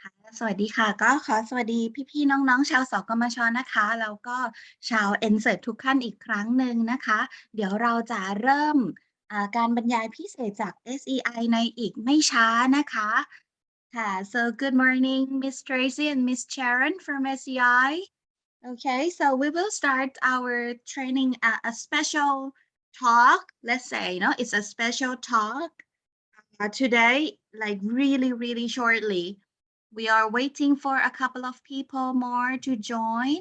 ค่ะสวัสดีค่ะก็ขอสวัสดีพี่ๆน้องๆชาวสกมชนะคะแล้วก็ชาว NSET ทุกท่านอีกครั้งหนึ่งนะคะเดี๋ยวเราจะเริ่มการบรรยายพิเศษจาก SEI ในอีกไม่ช้านะคะค่ะ so good morning Miss Tracy and Miss Sharon from SEI. Okay, so we will start our training a special talk. Let's say, it's a special talk today, like really shortly. We are waiting for a couple of people more to join.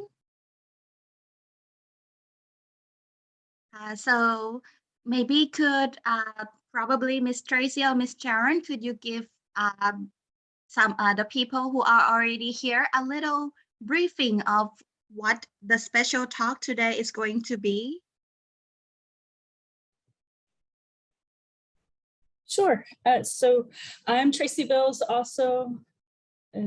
So maybe could probably Miss Tracy or Miss Sharon, could you give some the people who are already here a little briefing of what the special talk today is going to be? Sure. So I'm Tracy Bills, also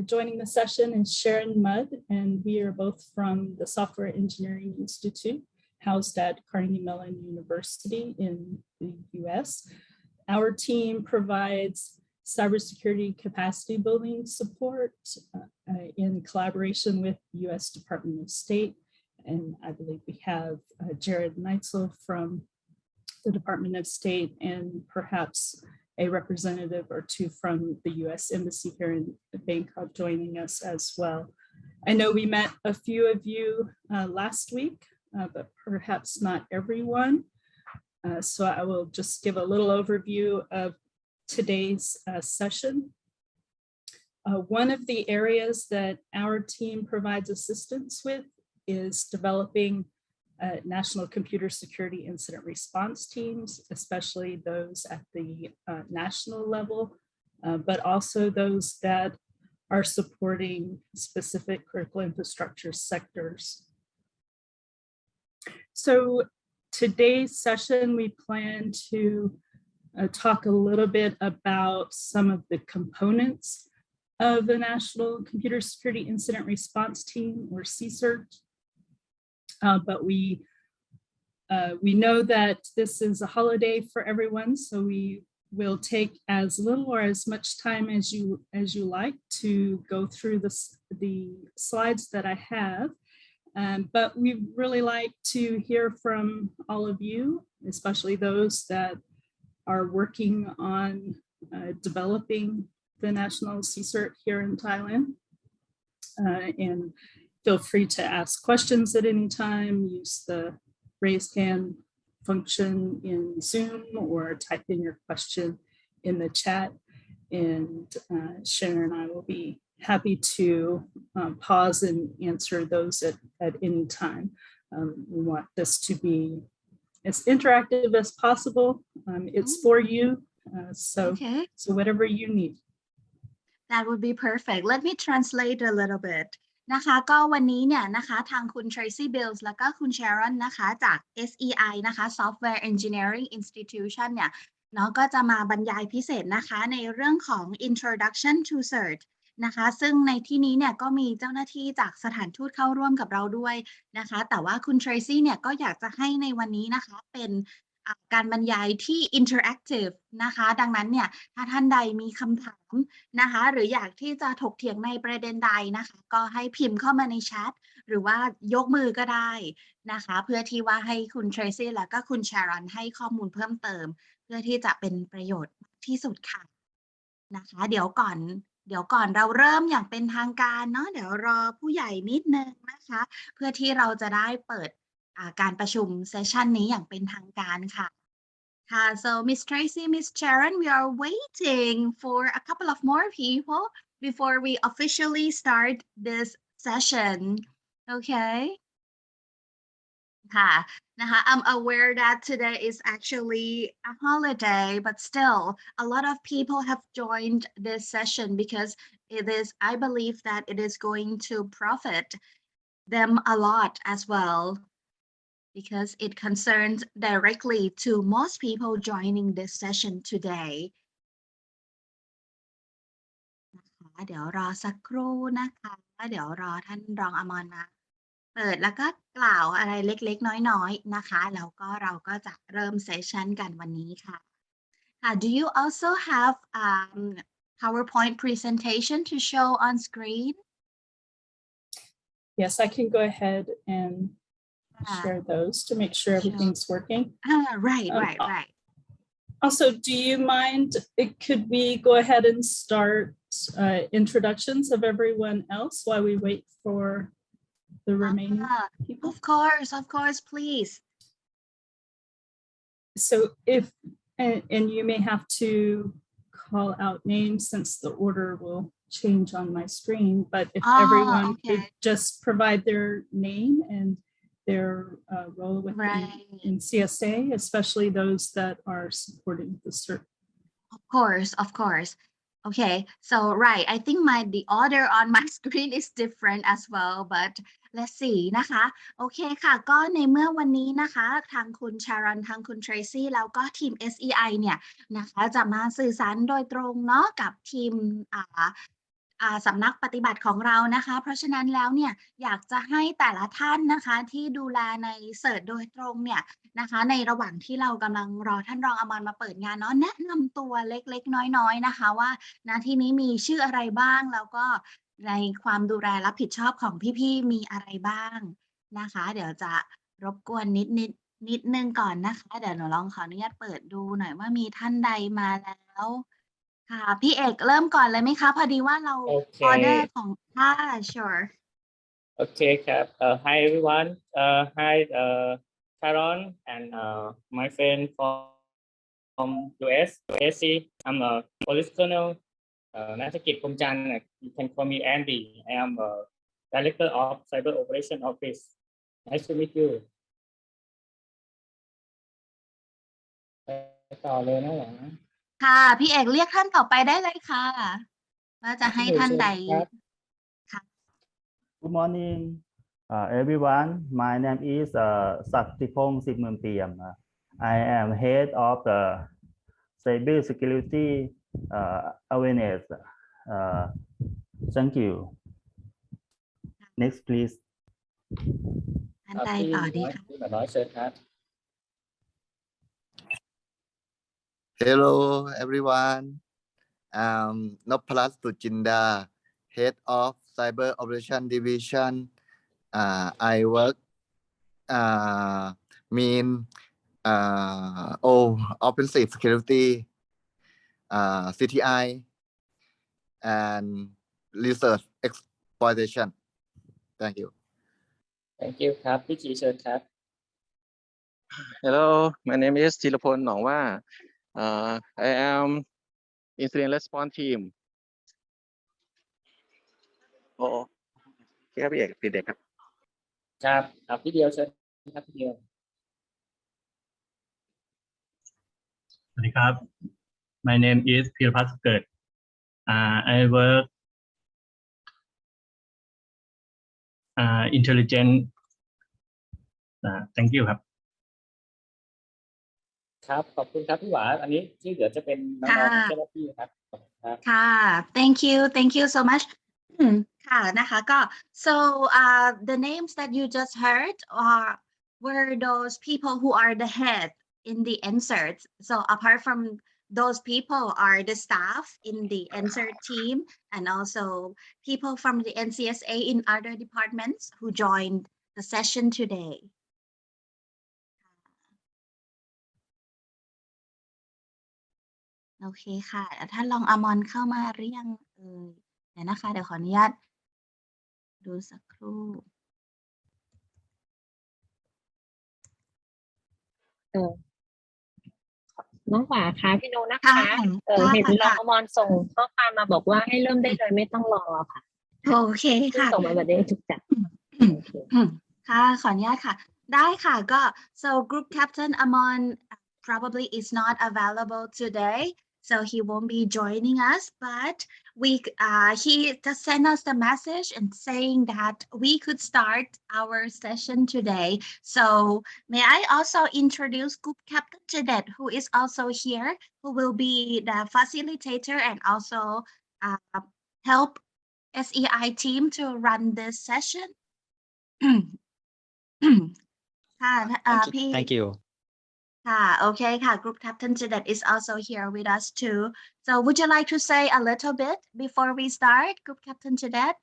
joining the session is Sharon Mudd, and we are both from the Software Engineering Institute, housed at Carnegie Mellon University in the US. Our team provides cybersecurity capacity building support in collaboration with US Department of State. And I believe we have Jared Neitzel from the Department of State and perhaps a representative or two from the US Embassy here in Bangkok joining us as well. I know we met a few of you last week, but perhaps not everyone. So I will just give a little overview of today's session. One of the areas that our team provides assistance with is developing national computer security incident response teams, especially those at the national level, but also those that are supporting specific critical infrastructure sectors. So today's session, we plan to talk a little bit about some of the components of the National Computer Security Incident Response Team, or CSIRT. But we know that this is a holiday for everyone, so we will take as little or as much time as you like to go through the slides that I have. But we really like to hear from all of you, especially those that are working on developing the national CSIRT here in Thailand. And feel free to ask questions at any time, use the raised hand function in Zoom or type in your question in the chat. And Sharon and I will be happy to pause and answer those at any time. We want this to be as interactive as possible. It's for you, so whatever you need. That would be perfect. Let me translate a little bit. นะคะก็วันนี้เนี่ยนะคะทางคุณ Tracy Bills แล้วก็คุณ Sharon นะคะจาก SEI นะคะ Software Engineering Institution เนี่ยเนาะก็จะมาบรรยายพิเศษนะคะในเรื่องของ Introduction to CERT นะคะซึ่งในที่นี้เนี่ยก็มีเจ้าหน้าที่จากสถานทูตเข้าร่วมกับเราด้วยนะคะแต่ว่าคุณ Tracy เนี่ยก็อยากจะให้ในวันนี้นะคะเป็นการบรรยายที่ interactive นะคะดังนั้นเนี่ยถ้าท่านใดมีคำถามนะคะหรืออยากที่จะถกเถียงในประเด็นใดนะคะก็ให้พิมพ์เข้ามาในแชทหรือว่ายกมือก็ได้นะคะเพื่อที่ว่าให้คุณ Tracy แล้วก็คุณ Sharon ให้ข้อมูลเพิ่มเติมเพื่อที่จะเป็นประโยชน์ที่สุดค่ะนะคะเดี๋ยวก่อนเราเริ่มอย่างเป็นทางการเนาะเดี๋ยวรอผู้ใหญ่นิดนึงนะคะเพื่อที่เราจะได้เปิดการประชุมเซสชันนี้อย่างเป็นทางการค่ะ so Miss Tracy, Miss Sharon, we are waiting for a couple of more people before we officially start this session. Okay. ค่ะนะคะ I'm aware that today is actually a holiday, but still a lot of people have joined this session because I believe that it is going to profit them a lot as well. Because it concerns directly to most people joining this session today. นะคะเดี๋ยวรอสักครู่นะคะเดี๋ยวรอท่านรองอมรมาเปิดแล้วก็กล่าวอะไรเล็กๆน้อยๆนะคะแล้วก็เราก็จะเริ่มเซสชันกันวันนี้ค่ะ. Do you also have PowerPoint presentation to show on screen? Yes, I can go ahead and share those to make sure everything's working. Right. Also, do you mind, could we go ahead and start introductions of everyone else while we wait for the remaining people? Of course, please. So if, and you may have to call out names since the order will change on my screen, but if everyone could just provide their name and their role in CSA, especially those that are supporting the cert. Of course. Okay, so right, I think the order on my screen is different as well, but let's see นะคะโอเคค่ะก็ในเมื่อวันนี้นะคะทางคุณชารันทางคุณเทรซี่แล้วก็ทีม SEI เนี่ยนะคะจะมาสื่อสารโดยตรงเนาะกับทีมสำนักปฏิบัติของเรานะคะเพราะฉะนั้นแล้วเนี่ยอยากจะให้แต่ละท่านนะคะที่ดูแลในเสิร์ชโดยตรงเนี่ยนะคะในระหว่างที่เรากำลังรอท่านรองอมรมาเปิดงานเนาะแนะนำตัวเล็กๆน้อยๆนะคะว่าณที่นี้มีชื่ออะไรบ้างแล้วก็ในความดูแลรับผิดชอบของพี่ๆมีอะไรบ้างนะคะเดี๋ยวจะรบกวนนิดนึงก่อนนะคะเดี๋ยวหนูลองขออนุญาตเปิดดูหน่อยว่ามีท่านใดมาแล้วค่ะพี่เอกเริ่มก่อนเลยไหมคะพอดีว่าเราออเดอร์ของsure Okay ครับ Hi everyone hi Sharon and my friend from US I'm a police colonel นักกิจกรมจันทร์ you can call me Andy I am a director of cyber operation office nice to meet you ไปต่อเลยนะหวังค่ะพี่เอกเรียกท่านต่อไปได้เลยค่ะว่าจะให้ท่านใดค่ะ Good morning everyone my name is Saktipong Simmunpiam I am head of the cyber security awareness thank you next please ท่านใดต่อดีค่ะ เชิญครับ Hello everyone Noppalat Suchinda head of cyber operation division I work offensive security CTI and research exploitation thank you ครับพี่จีเชิญครับ Hello my name is ธีรพลหนองว่าI am incident response team โอ้ครับพี่เอกพี่เด็กครับครับพี่เดียวเชิญครับพี่เดียวสวัสดีครับ My name is พีรพัฒน์สุขเกิดI work intelligent thank you ครับครับขอบคุณครับพี่หวาอันนี้ที่เหลือจะเป็นน้องๆเจ้าหน้าที่ครับค่ะ thank you so much ค่ะนะคะก็ so the names that you just heard were those people who are the head in the inserts so apart from those people are the staff in the insert team and also people from the NCSA in other departments who joined the session todayโอเคค่ะท่านรองอมรเข้ามาหรือยังเดี๋ยวนะคะเดี๋ยวขออนุญาตดูสักครู่น้องหวาคะพี่โนนะคะเห็นรองอมรส่งข้อความมาบอกว่าให้เริ่มได้เลยไม่ต้องรอค่ะโอเคค่ะส่งมาแบบนี้ทุกจัดค่ะขออนุญาตค่ะได้ค่ะก็ so group captain Amon probably is not available today so he won't be joining us but he just sent us the message and saying that we could start our session today so may I also introduce group captain Jedet who is also here who will be the facilitator and also help SEI team to run this sessionค่ะพี่ Thank you Okay, Group Captain Jadet is also here with us too. So would you like to say a little bit before we start, Group Captain Jadet?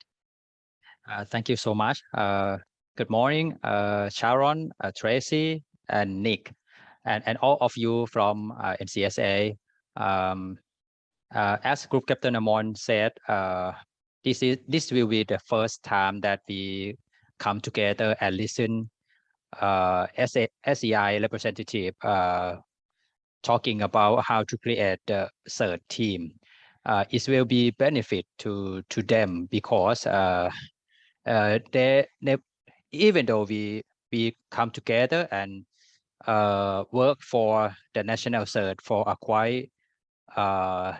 Thank you so much. Good morning, Sharon, Tracy, and Nick, and all of you from NCSA. As Group Captain Amon said, this will be the first time that we come together and listen SEI representative talking about how to create the CERT team. It will be benefit to them because they even though we come together and work for the national CERT for a quite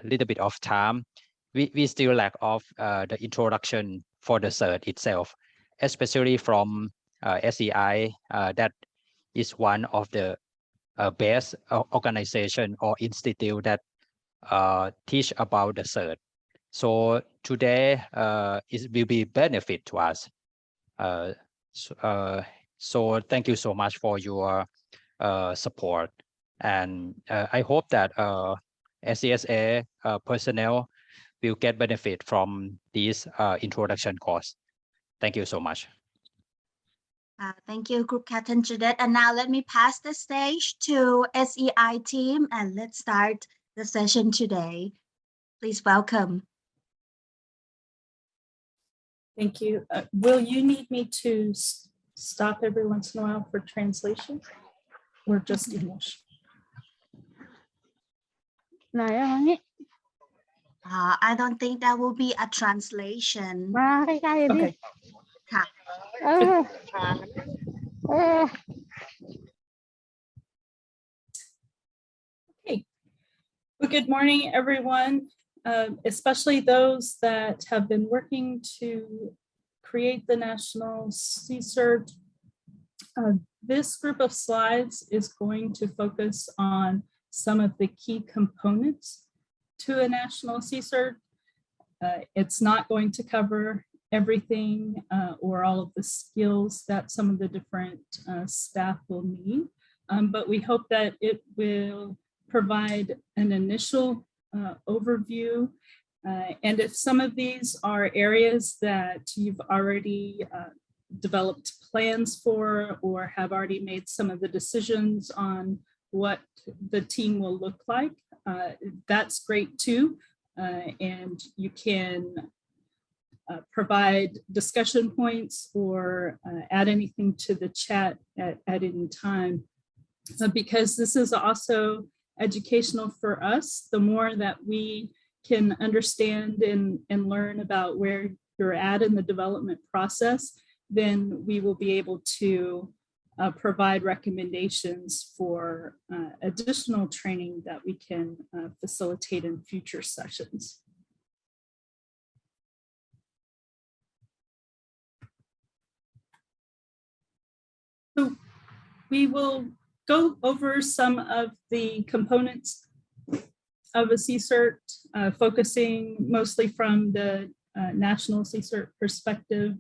little bit of time, we still lack of the introduction for the CERT itself, especially from SEI. That is one of the best organization or institute that teach about the CERT. So today it will be benefit to us. So thank you so much for your support, and I hope that SCSA personnel will get benefit from this introduction course. Thank you so much. Thank you, Group Captain Jadet. And now let me pass the stage to SEI team and let's start the session today. Please welcome. Thank you. Will you need me to stop every once in a while for translation or just English? I don't think that will be a translation. Okay. Okay. Well, good morning, everyone, especially those that have been working to create the national CSRT. This group of slides is going to focus on some of the key components to a national CSRT. It's not going to cover everything or all of the skills that some of the different staff will need, but we hope that it will provide an initial overview. And if some of these are areas that you've already developed plans for or have already made some of the decisions on what the team will look like, that's great too. And you can provide discussion points or add anything to the chat at any time. Because this is also educational for us, the more that we can understand and learn about where you're at in the development process, then we will be able to provide recommendations for additional training that we can facilitate in future sessions. So we will go over some of the components of a CSRT, focusing mostly from the national CSRT perspective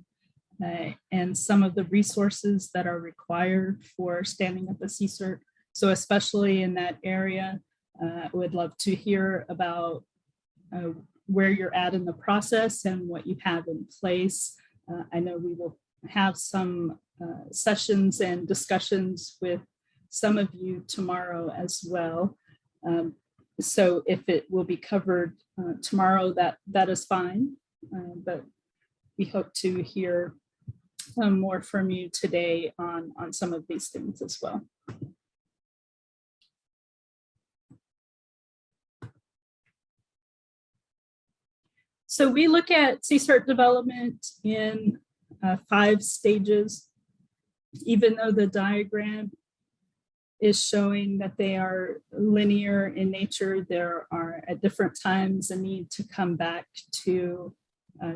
and some of the resources that are required for standing up a CSRT. So especially in that area, I would love to hear about where you're at in the process and what you have in place. I know we will have some sessions and discussions with some of you tomorrow as well. So if it will be covered tomorrow, that is fine, but we hope to hear more from you today on some of these things as well. So we look at CSRT development in 5 stages, even though the diagram is showing that they are linear in nature. There are at different times a need to come back to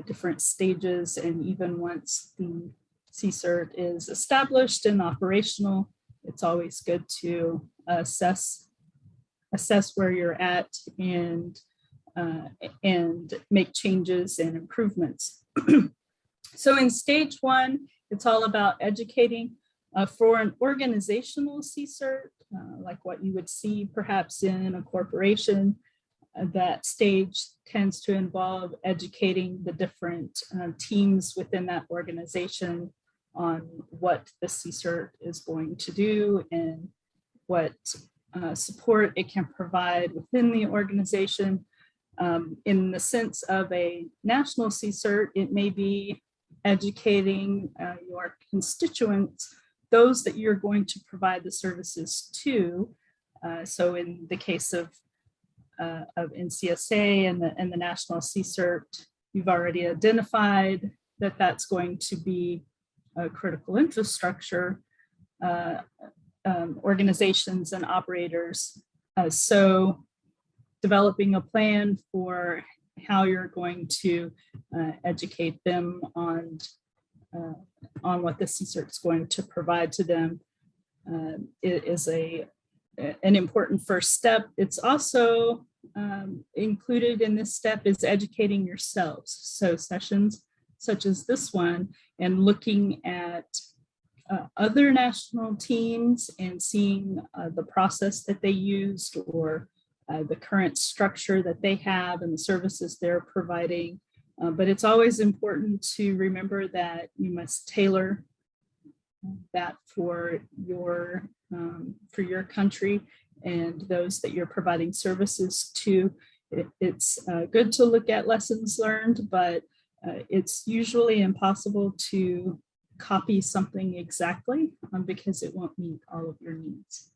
different stages, and even once the CSRT is established and operational, it's always good to assess where you're at and make changes and improvements. So in stage 1, it's all about educating. For an organizational CSRT, like what you would see perhaps in a corporation. That stage tends to involve educating the different teams within that organization on what the CSRT is going to do and what support it can provide within the organization. In the sense of a national CSRT, it may be educating your constituents, those that you're going to provide the services to. So in the case of NCSA and the national CSRT, you've already identified that that's going to be a critical infrastructure organizations and operators. So developing a plan for how you're going to educate them on what the CSRT is going to provide to them is an important first step. It's also included in this step is educating yourselves. So sessions such as this one and looking at other national teams and seeing the process that they used or the current structure that they have and the services they're providing. But it's always important to remember that you must tailor that for your country and those that you're providing services to. It's good to look at lessons learned, but it's usually impossible to copy something exactly because it won't meet all of your needs.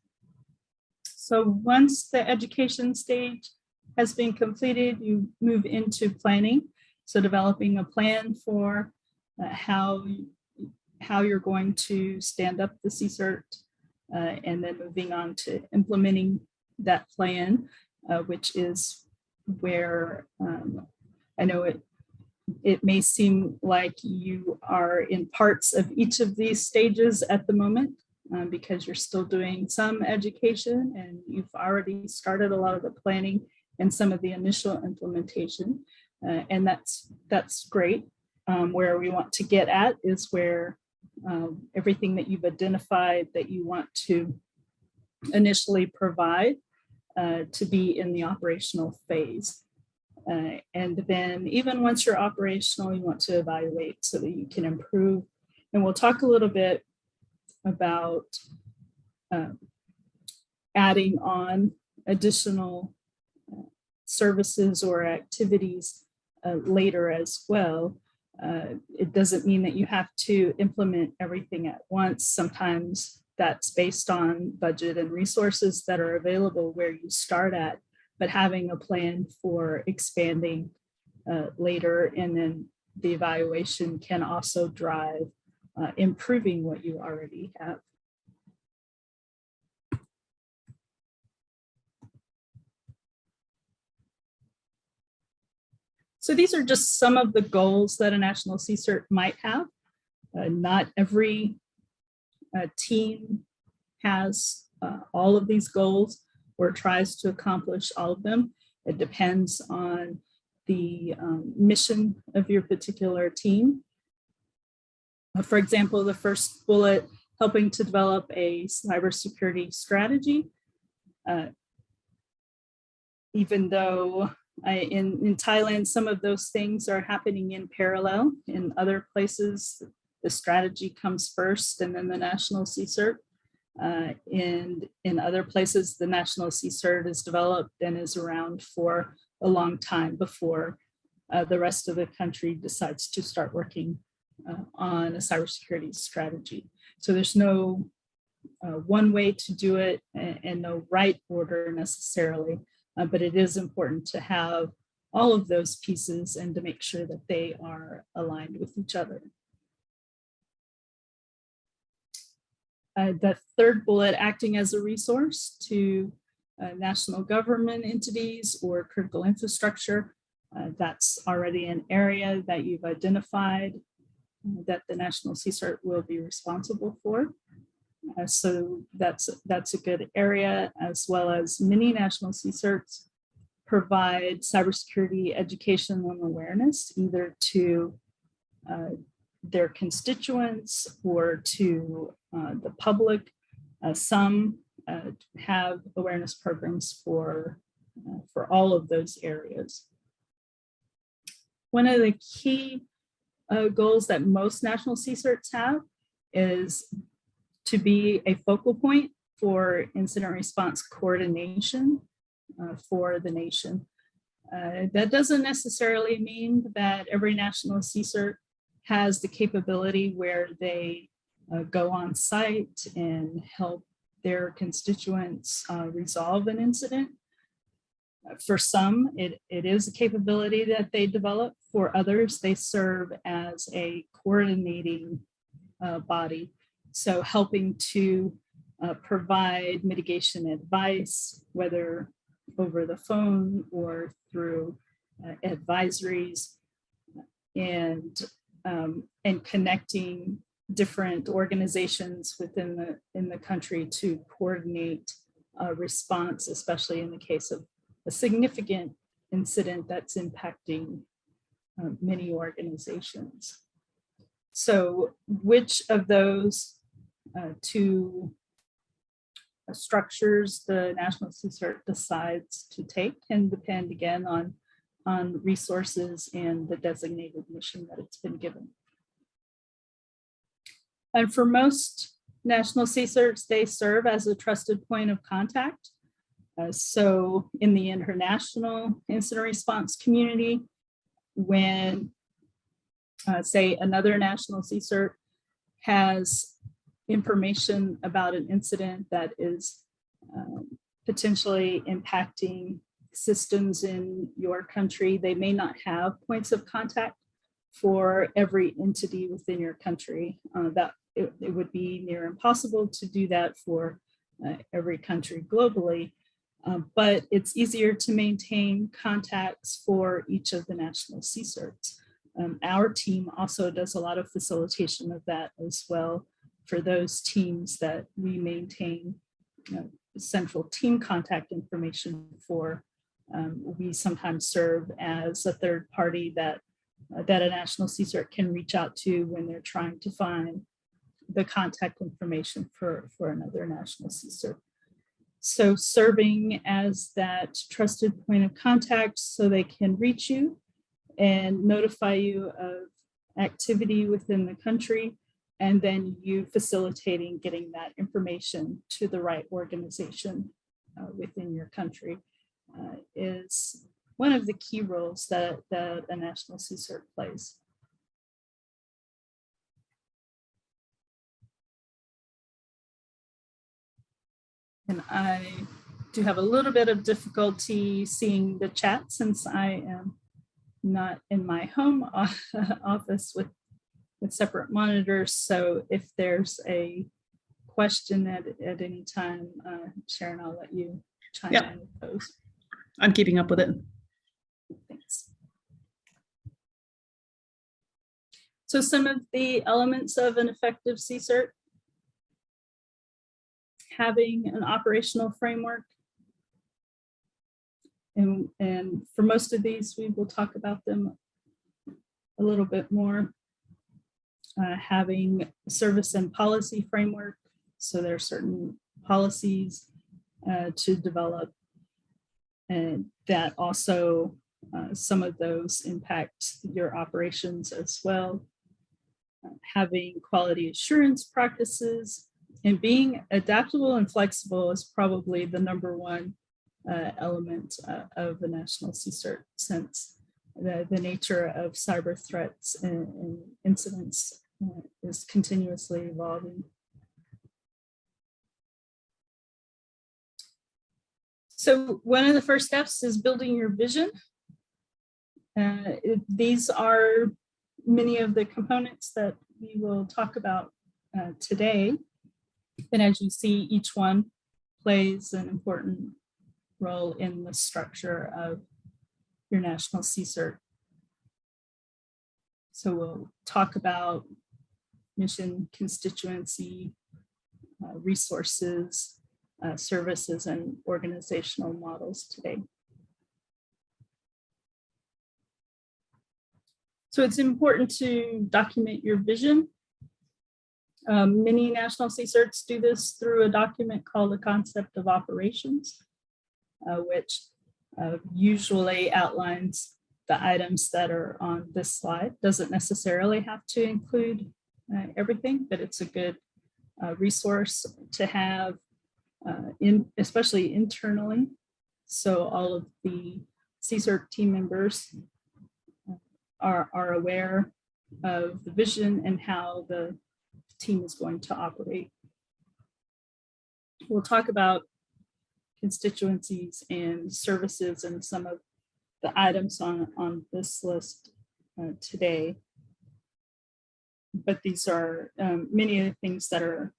So once the education stage has been completed, you move into planning. So developing a plan for how you're going to stand up the CSRT and then moving on to implementing that plan, which is where I know it may seem like you are in parts of each of these stages at the moment because you're still doing some education and you've already started a lot of the planning and some of the initial implementation. And that's great. Where we want to get at is where everything that you've identified that you want to initially provide to be in the operational phase. And then even once you're operational, you want to evaluate so that you can improve. And we'll talk a little bit about adding on additional services or activities later as well. It doesn't mean that you have to implement everything at once. Sometimes that's based on budget and resources that are available where you start at, but having a plan for expanding later and then the evaluation can also drive improving what you already have. So these are just some of the goals that a national CSRT might have. Not every team has all of these goals or tries to accomplish all of them. It depends on the mission of your particular team. For example, the first bullet, helping to develop a cybersecurity strategy. Even though in Thailand, some of those things are happening in parallel. In other places, the strategy comes first and then the national CSRT. And in other places, the national CSRT is developed and is around for a long time before the rest of the country decides to start working on a cybersecurity strategy. So there's no one way to do it and no right order necessarily. But it is important to have all of those pieces and to make sure that they are aligned with each other. The third bullet, acting as a resource to national government entities or critical infrastructure. That's already an area that you've identified that the national CSRT will be responsible for. So that's a good area, as well as many national CSRTs provide cybersecurity education and awareness, either to their constituents or to the public. Some have awareness programs for all of those areas. One of the key goals that most national CSRTs have is to be a focal point for incident response coordination for the nation. That doesn't necessarily mean that every national CSRT has the capability where they go on site and help their constituents resolve an incident. For some, it is a capability that they develop. For others, they serve as a coordinating body. So helping to provide mitigation advice, whether over the phone or through advisories, and connecting different organizations within the country to coordinate response, especially in the case of a significant incident that's impacting many organizations. So which of those two structures the National CSRT decides to take can depend again on resources and the designated mission that it's been given. And for most national CSRTs, they serve as a trusted point of contact. So in the international incident response community, when say another national CSRT has information about an incident that is potentially impacting systems in your country, they may not have points of contact for every entity within your country. It would be near impossible to do that for every country globally, but it's easier to maintain contacts for each of the national CSRTs. Our team also does a lot of facilitation of that as well for those teams that we maintain central team contact information for. We sometimes serve as a third party that a national CSRT can reach out to when they're trying to find the contact information for another national CSRT. So serving as that trusted point of contact so they can reach you and notify you of activity within the country, and then you facilitating getting that information to the right organization within your country is one of the key roles that a national CSRT plays. And I do have a little bit of difficulty seeing the chat since I am not in my home office with separate monitors. So if there's a question at any time, Sharon, I'll let you chime in with those. I'm keeping up with it. Thanks. So some of the elements of an effective CSRT: having an operational framework. And for most of these, we will talk about them a little bit more. Having a service and policy framework. So there are certain policies to develop, and that also some of those impact your operations as well. Having quality assurance practices, and being adaptable and flexible is probably the number one element of a national CSRT, since the nature of cyber threats and incidents is continuously evolving. So one of the first steps is building your vision. These are many of the components that we will talk about today. And as you see, each one plays an important role in the structure of your national CSRT. So we'll talk about mission, constituency, resources, services, and organizational models today. So it's important to document your vision. Many national CSRTs do this through a document called the Concept of Operations, which usually outlines the items that are on this slide. Doesn't necessarily have to include everything, but it's a good resource to have, especially internally. So all of the CSRT team members are aware of the vision and how the team is going to operate. We'll talk about constituencies and services and some of the items on this list today. But these are many of the things that are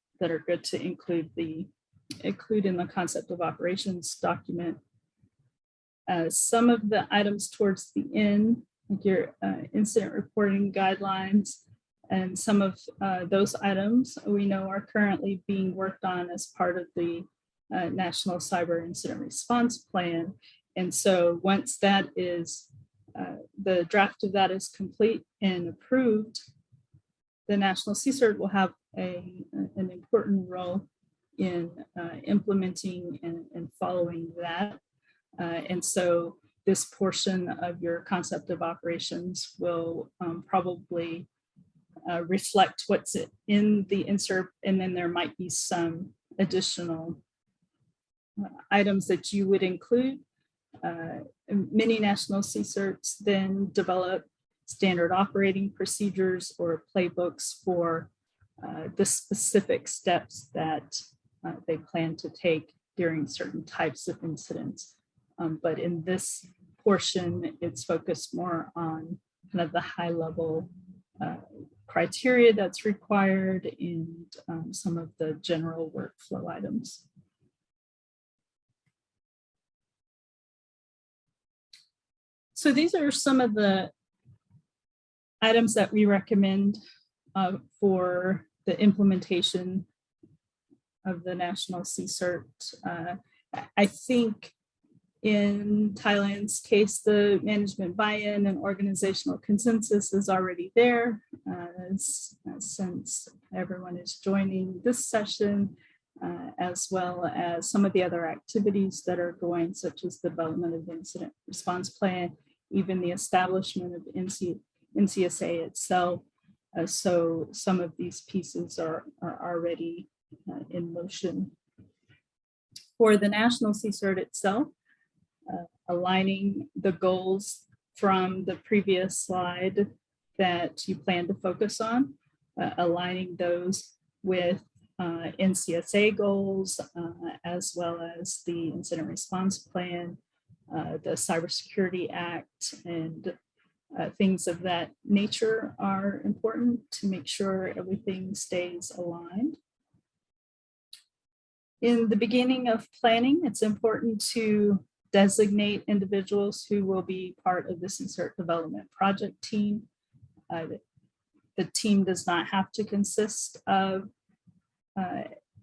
good to include in the Concept of Operations document. Some of the items towards the end, like your incident reporting guidelines, and some of those items we know are currently being worked on as part of the National Cyber Incident Response Plan. And so once that is, the draft of that is complete and approved, the National CSRT will have an important role in implementing and following that. And so this portion of your Concept of Operations will probably reflect what's in the insert, and then there might be some additional items that you would include. Many national CSRTs then develop standard operating procedures or playbooks for the specific steps that they plan to take during certain types of incidents. But in this portion, it's focused more on kind of the high level criteria that's required and some of the general workflow items. So these are some of the items that we recommend for the implementation of the National CSRT. I think in Thailand's case, the management buy-in and organizational consensus is already there, since everyone is joining this session, as well as some of the other activities that are going, such as the development of incident response plan, even the establishment of NCSA itself. So some of these pieces are already in motion. For the National CSRT itself, aligning the goals from the previous slide that you plan to focus on, aligning those with NCSA goals, as well as the Incident Response Plan, the Cybersecurity Act, and things of that nature are important to make sure everything stays aligned. In the beginning of planning, it's important to designate individuals who will be part of the CSRT development project team. The team does not have to consist of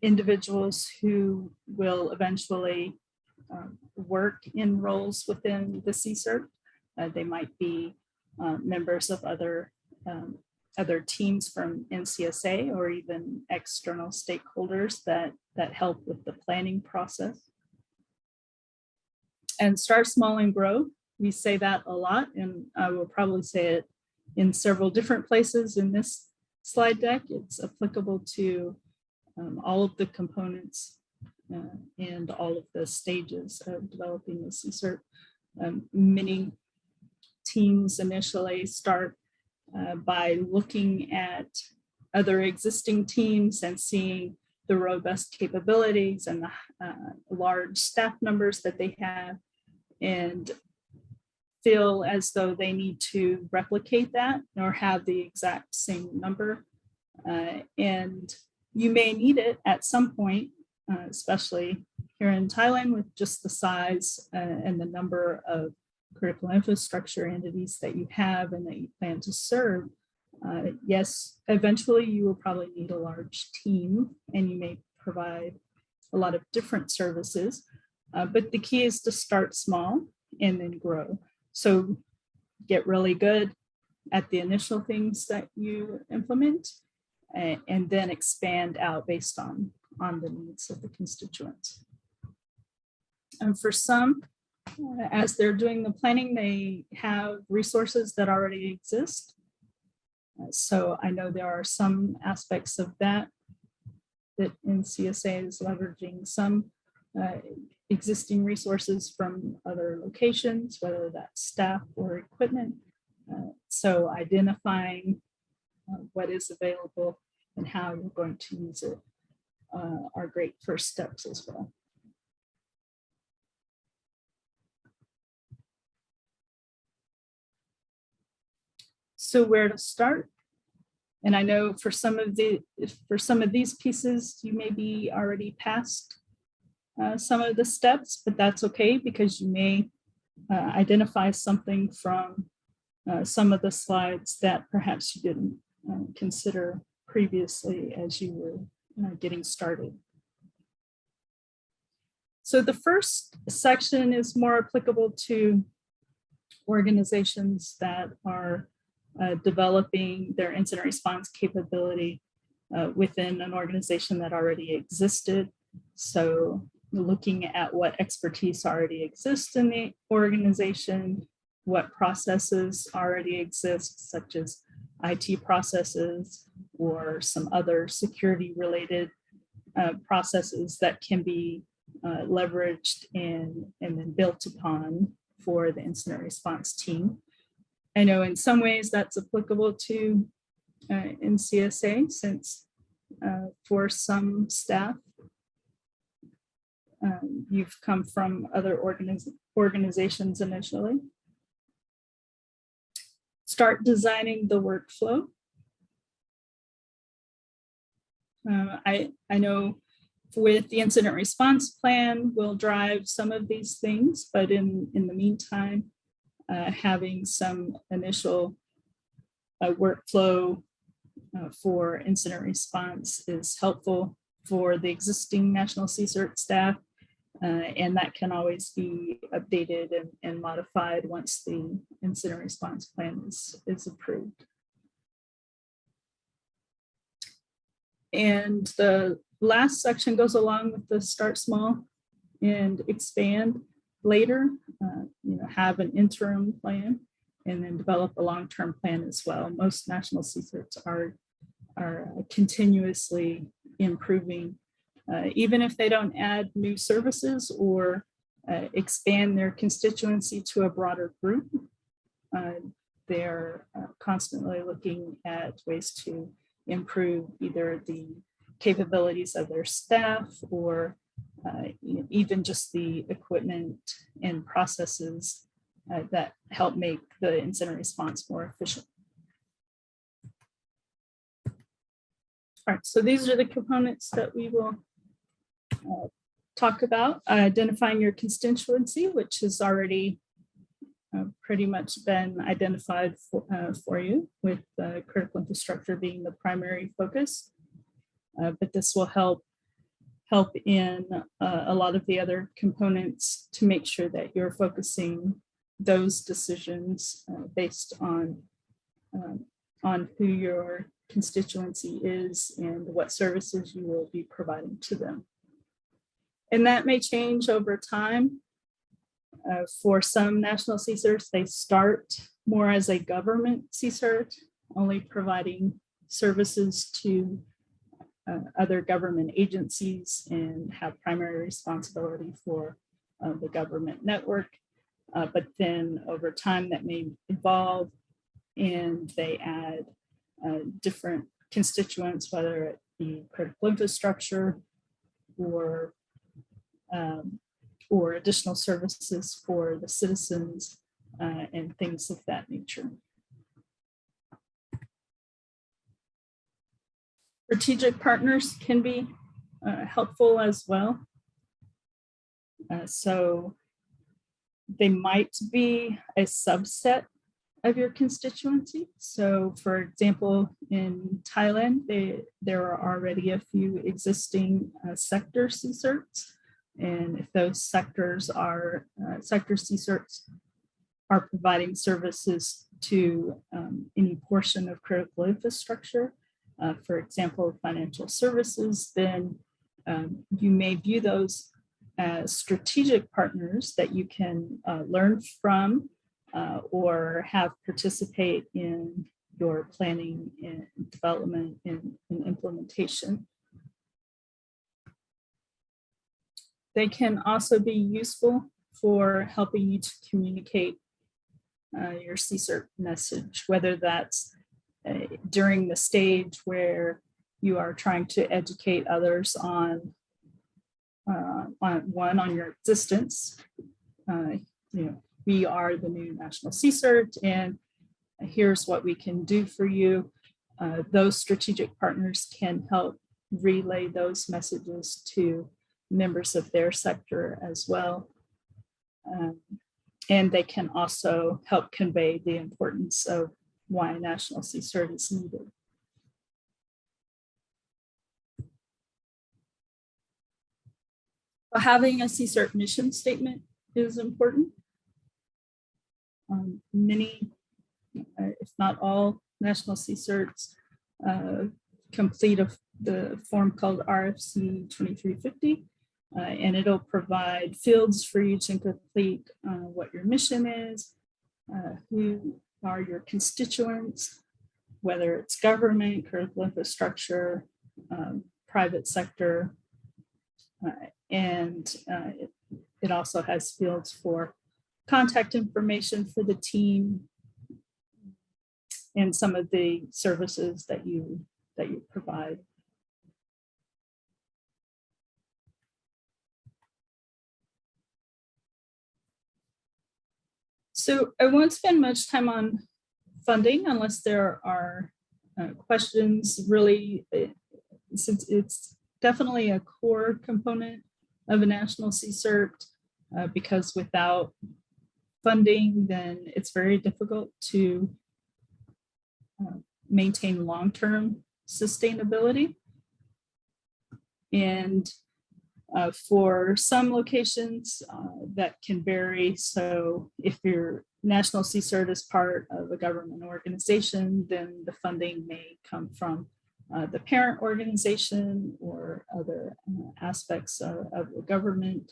individuals who will eventually work in roles within the CSRT. They might be members of other teams from NCSA or even external stakeholders that help with the planning process. And start small and grow. We say that a lot, and I will probably say it in several different places in this slide deck. It's applicable to all of the components and all of the stages of developing the CSRT. Many teams initially start by looking at other existing teams and seeing the robust capabilities and the large staff numbers that they have, and feel as though they need to replicate that or have the exact same number. And you may need it at some point, especially here in Thailand with just the size and the number of critical infrastructure entities that you have and that you plan to serve. Yes, eventually you will probably need a large team and you may provide a lot of different services, but the key is to start small and then grow. So get really good at the initial things that you implement and then expand out based on the needs of the constituents. And for some, as they're doing the planning, they have resources that already exist. So I know there are some aspects of that NCSA is leveraging some existing resources from other locations, whether that's staff or equipment. So identifying what is available and how you're going to use it are great first steps as well. So where to start? And I know for some of these pieces, you may be already past some of the steps, but that's okay because you may identify something from some of the slides that perhaps you didn't consider previously as you were getting started. So the first section is more applicable to organizations that are developing their incident response capability within an organization that already existed. So looking at what expertise already exists in the organization, what processes already exist, such as IT processes or some other security related processes that can be leveraged and then built upon for the incident response team. I know in some ways that's applicable to NCSA since for some staff, you've come from other organizations initially. Start designing the workflow. I know with the incident response plan, we'll drive some of these things, but in the meantime, having some initial workflow for incident response is helpful for the existing National CSRT staff, and that can always be updated and modified once the incident response plan is approved. And the last section goes along with the start small and expand later, have an interim plan and then develop a long-term plan as well. Most national CSRTs are continuously improving, even if they don't add new services or expand their constituency to a broader group. They're constantly looking at ways to improve either the capabilities of their staff or even just the equipment and processes that help make the incident response more efficient. All right, so these are the components that we will talk about. Identifying your constituency, which has already pretty much been identified for you, with critical infrastructure being the primary focus. But this will help in a lot of the other components to make sure that you're focusing those decisions based on who your constituency is and what services you will be providing to them. And that may change over time. For some national CSRTs, they start more as a government CSRT, only providing services to other government agencies and have primary responsibility for the government network. But then over time that may evolve and they add different constituents, whether it be critical infrastructure or additional services for the citizens and things of that nature. Strategic partners can be helpful as well. So they might be a subset of your constituency. So for example, in Thailand, there are already a few existing sector CSRTs. And if those sectors are sector CSRTs are providing services to any portion of critical infrastructure, for example, financial services, then you may view those as strategic partners that you can learn from or have participate in your planning and development and implementation. They can also be useful for helping you to communicate your CSRF message, whether that's during the stage where you are trying to educate others on your existence. We are the new National CSRF, and here's what we can do for you. Those strategic partners can help relay those messages to members of their sector as well. And they can also help convey the importance of why a national CSRF is needed. But having a CSRF mission statement is important. Many, if not all, national CSRFs complete the form called RFC 2350, and it'll provide fields for you to complete what your mission is, who are your constituents, whether it's government, critical infrastructure, private sector, and it also has fields for contact information for the team and some of the services that you provide. So I won't spend much time on funding unless there are questions. Really, since it's definitely a core component of a national CSRF, because without funding, then it's very difficult to maintain long-term sustainability. And for some locations that can vary. So if your national CSRF is part of a government organization, then the funding may come from the parent organization or other aspects of the government.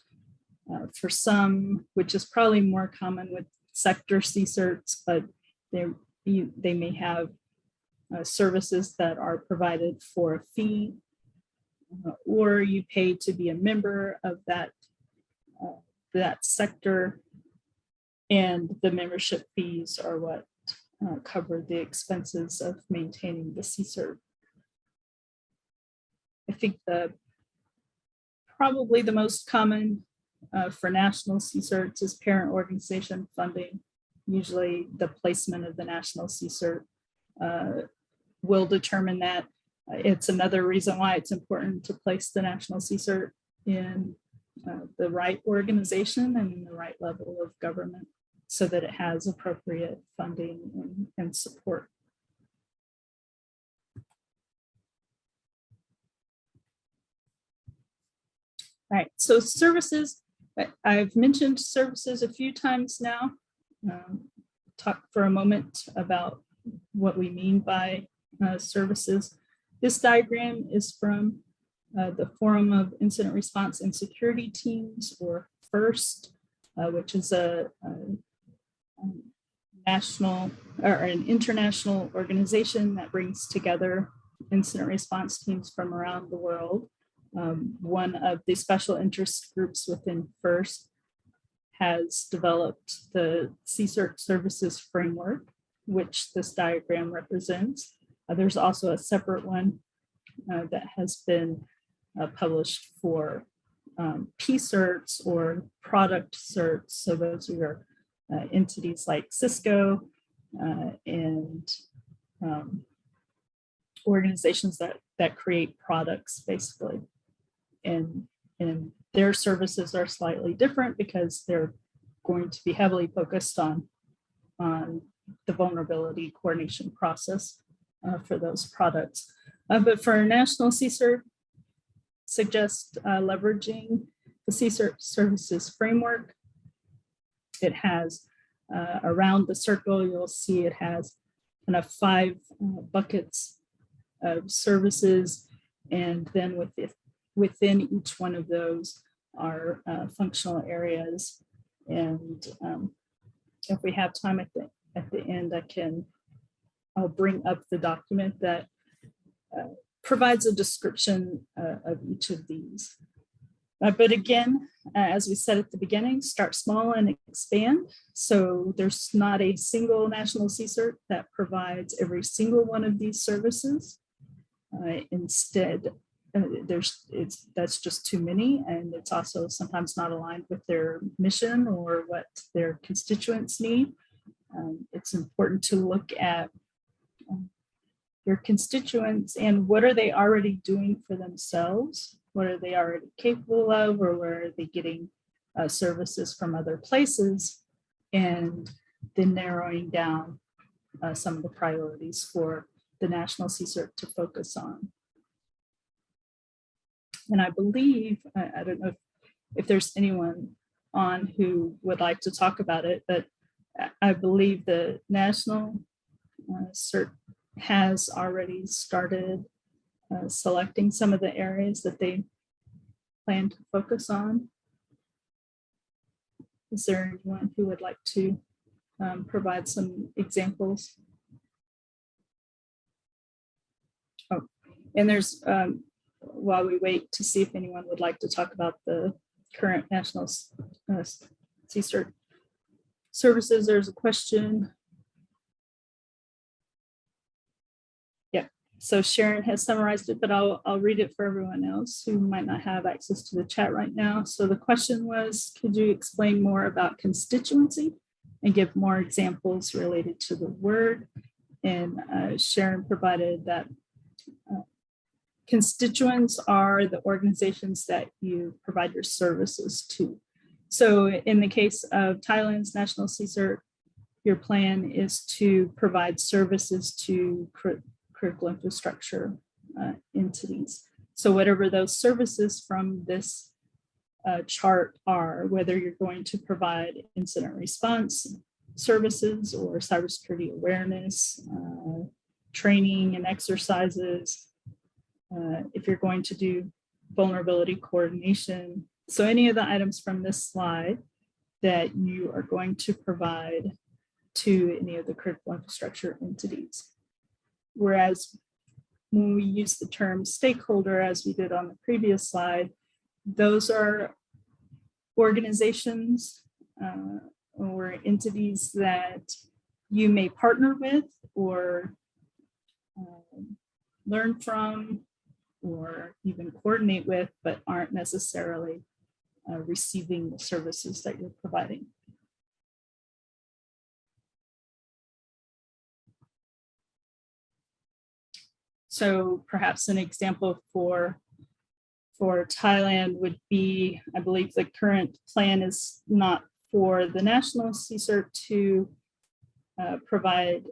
For some, which is probably more common with sector CSRFs, but they may have services that are provided for a fee, or you pay to be a member of that sector, and the membership fees are what cover the expenses of maintaining the CSRF. I think probably the most common for national CSRFs is parent organization funding. Usually the placement of the national CSRF will determine that. It's another reason why it's important to place the national CSRF in the right organization and in the right level of government so that it has appropriate funding and support. All right, so services, I've mentioned services a few times now. Talk for a moment about what we mean by services. This diagram is from the Forum of Incident Response and Security Teams, or FIRST, which is a national or an international organization that brings together incident response teams from around the world. One of the special interest groups within FIRST has developed the Csr Services Framework, which this diagram represents. There's also a separate one that has been published for P-certs or product certs. So those are entities like Cisco and organizations that create products, basically. And their services are slightly different because they're going to be heavily focused on the vulnerability coordination process for those products. But for national CSRF, suggest leveraging the Csr Services Framework. It has around the circle, you'll see it has kind of 5 buckets of services, and then within each one of those are functional areas. And if we have time at the end, I'll bring up the document that provides a description of each of these. But again, as we said at the beginning, start small and expand. So there's not a single national CSIRT that provides every single one of these services. Instead, that's just too many, and it's also sometimes not aligned with their mission or what their constituents need. It's important to look at your constituents and what are they already doing for themselves? What are they already capable of, or where are they getting services from other places? And then narrowing down some of the priorities for the national CSIRT to focus on. And I believe, I don't know if there's anyone on who would like to talk about it, but I believe the national CERT has already started selecting some of the areas that they plan to focus on. Is there anyone who would like to provide some examples? Oh, and there's, while we wait to see if anyone would like to talk about the current national CSIRT services, there's a question. So Sharon has summarized it, but I'll read it for everyone else who might not have access to the chat right now. So the question was, could you explain more about constituency and give more examples related to the word? And Sharon provided that constituents are the organizations that you provide your services to. So in the case of Thailand's national CSIRT, your plan is to provide services to critical infrastructure entities. So whatever those services from this chart are, whether you're going to provide incident response services or cybersecurity awareness, training and exercises, if you're going to do vulnerability coordination. So any of the items from this slide that you are going to provide to any of the critical infrastructure entities. Whereas when we use the term stakeholder, as we did on the previous slide, those are organizations or entities that you may partner with or learn from or even coordinate with, but aren't necessarily receiving the services that you're providing. So perhaps an example for Thailand would be, I believe the current plan is not for the national CSIRT to provide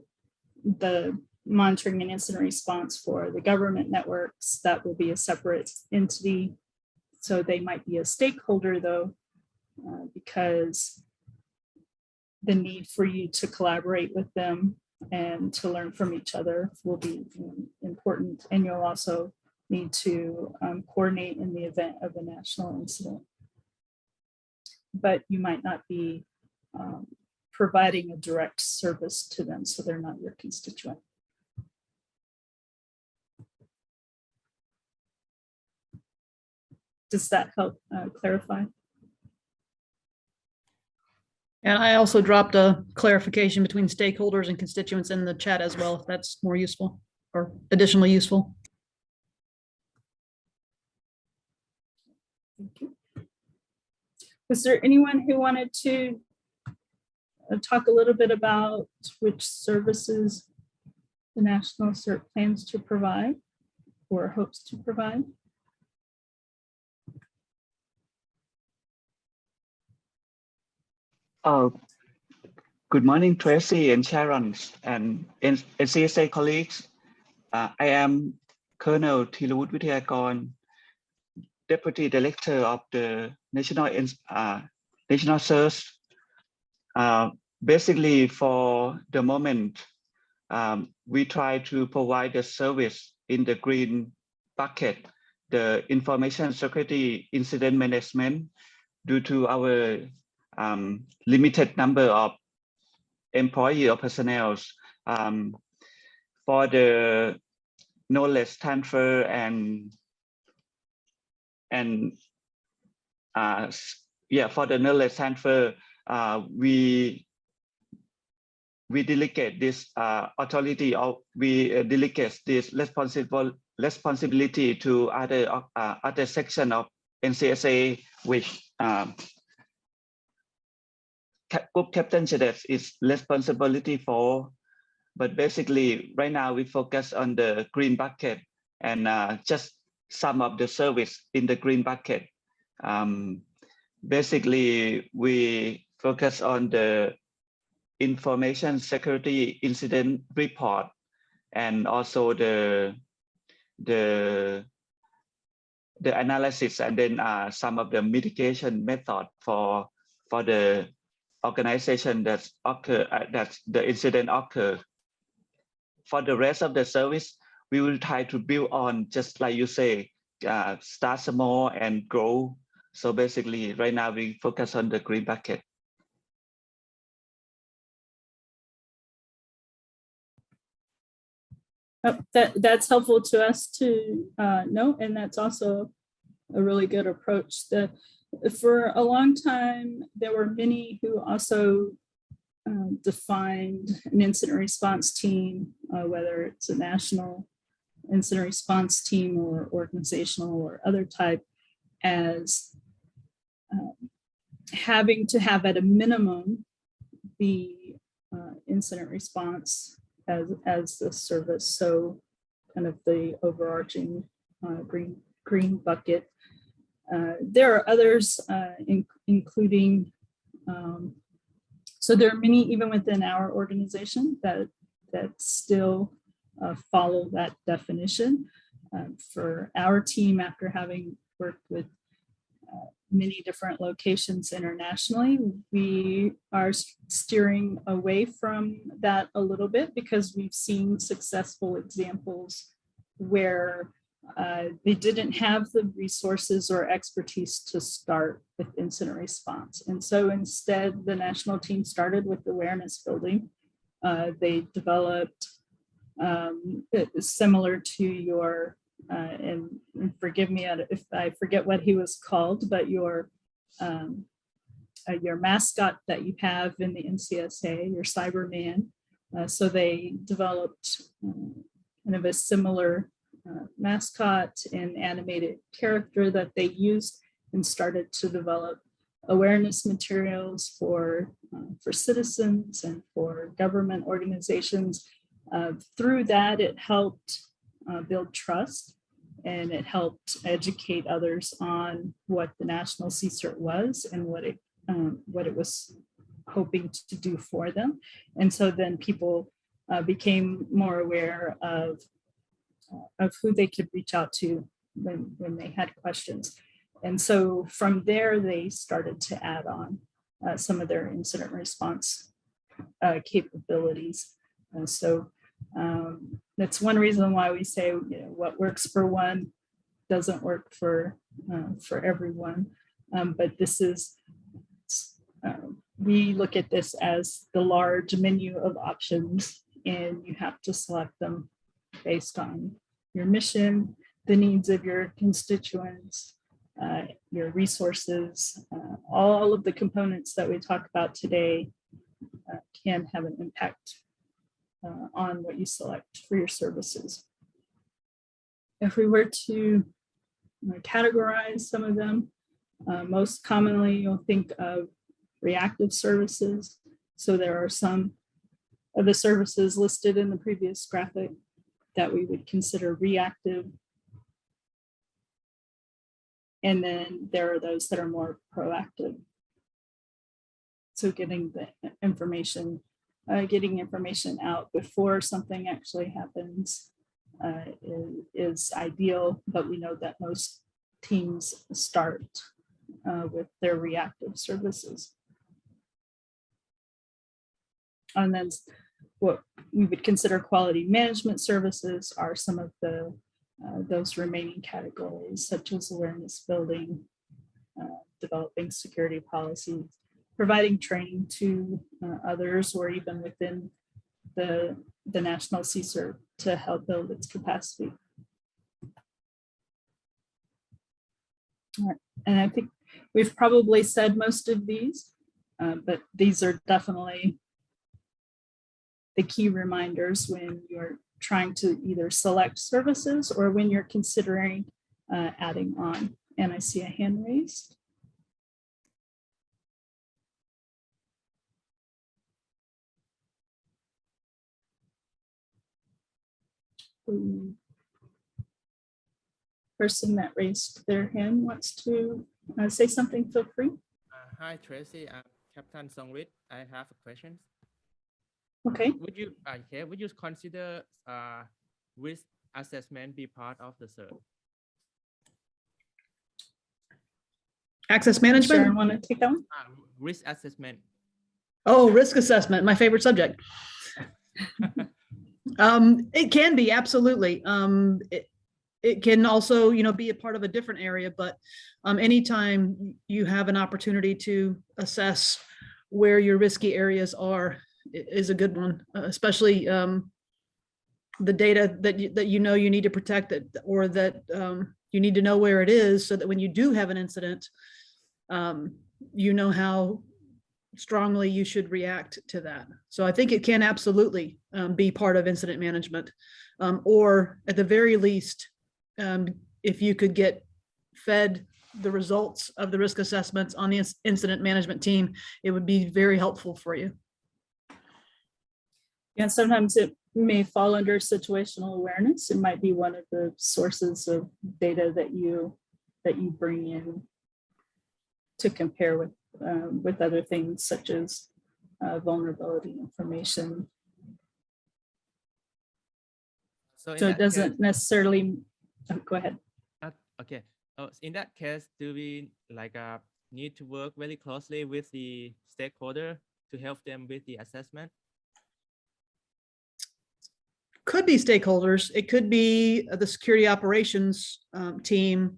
the monitoring and incident response for the government networks. That will be a separate entity. So they might be a stakeholder though, because the need for you to collaborate with them and to learn from each other will be important. And you'll also need to coordinate in the event of a national incident. But you might not be providing a direct service to them, so they're not your constituent. Does that help clarify? And I also dropped a clarification between stakeholders and constituents in the chat as well, if that's more useful or additionally useful. Thank you. Was there anyone who wanted to talk a little bit about which services the National CERT plans to provide or hopes to provide? Good morning, Tracy and Sharon and NCSA colleagues. I am Colonel Thilawut Withayakon, Deputy Director of the National CERT. Basically, for the moment, we try to provide a service in the green bucket, the information security incident management, due to our limited number of employee or personnel, for the knowledge transfer and for the knowledge transfer, we delegate this authority, or we delegate this responsibility to other section of NCSA, which Group Captain Chades is responsibility for. But basically, right now we focus on the green bucket and just some of the service in the green bucket. Basically, we focus on the information security incident report and also the analysis, and then some of the mitigation method for the organization that the incident occur. For the rest of the service, we will try to build on, just like you say, start small and grow. So basically, right now we focus on the green bucket. That's helpful to us to know, and that's also a really good approach. For a long time, there were many who also defined an incident response team, whether it's a national incident response team or organizational or other type, as having to have at a minimum the incident response as the service. So kind of the overarching green bucket. There are others, including, so there are many even within our organization that still follow that definition. For our team, after having worked with many different locations internationally, we are steering away from that a little bit because we've seen successful examples where they didn't have the resources or expertise to start with incident response. And so instead, the national team started with awareness building. They developed similar to your, and forgive me if I forget what he was called, but your mascot that you have in the NCSA, your Cyberman. So they developed kind of a similar mascot and animated character that they used, and started to develop awareness materials for citizens and for government organizations. Through that, it helped build trust, and it helped educate others on what the National CSRT was and what it was hoping to do for them. And so then people became more aware of who they could reach out to when they had questions. And so from there, they started to add on some of their incident response capabilities. And so that's one reason why we say, what works for one doesn't work for everyone. But this is, we look at this as the large menu of options, and you have to select them based on your mission, the needs of your constituents, your resources. All of the components that we talk about today can have an impact on what you select for your services. If we were to categorize some of them, most commonly you'll think of reactive services. So there are some of the services listed in the previous graphic that we would consider reactive. And then there are those that are more proactive. So getting the information, getting information out before something actually happens is ideal, but we know that most teams start with their reactive services. And then what we would consider quality management services are some of the those remaining categories, such as awareness building, developing security policies, providing training to others, or even within the national CSRF to help build its capacity. All right. And I think we've probably said most of these, but these are definitely the key reminders when you're trying to either select services or when you're considering adding on. And I see a hand raised. Person that raised their hand wants to say something, feel free. Hi, Tracy. I'm Captain Songwit. I have a question. Okay. Would you consider risk assessment be part of the cert? Access management? Sharon, want to take that one? Risk assessment. Oh, risk assessment, my favorite subject. It can be, absolutely. It can also, be a part of a different area, but anytime you have an opportunity to assess where your risky areas are is a good one, especially the data that you need to protect it, or that you need to know where it is, so that when you do have an incident, you know how strongly you should react to that. So I think it can absolutely be part of incident management, or at the very least, if you could get fed the results of the risk assessments on the incident management team, it would be very helpful for you. Yeah, sometimes it may fall under situational awareness. It might be one of the sources of data that you bring in to compare with other things, such as vulnerability information. So it doesn't necessarily. Oh, go ahead. Okay. In that case, do we need to work very closely with the stakeholder to help them with the assessment? Could be stakeholders. It could be the security operations team.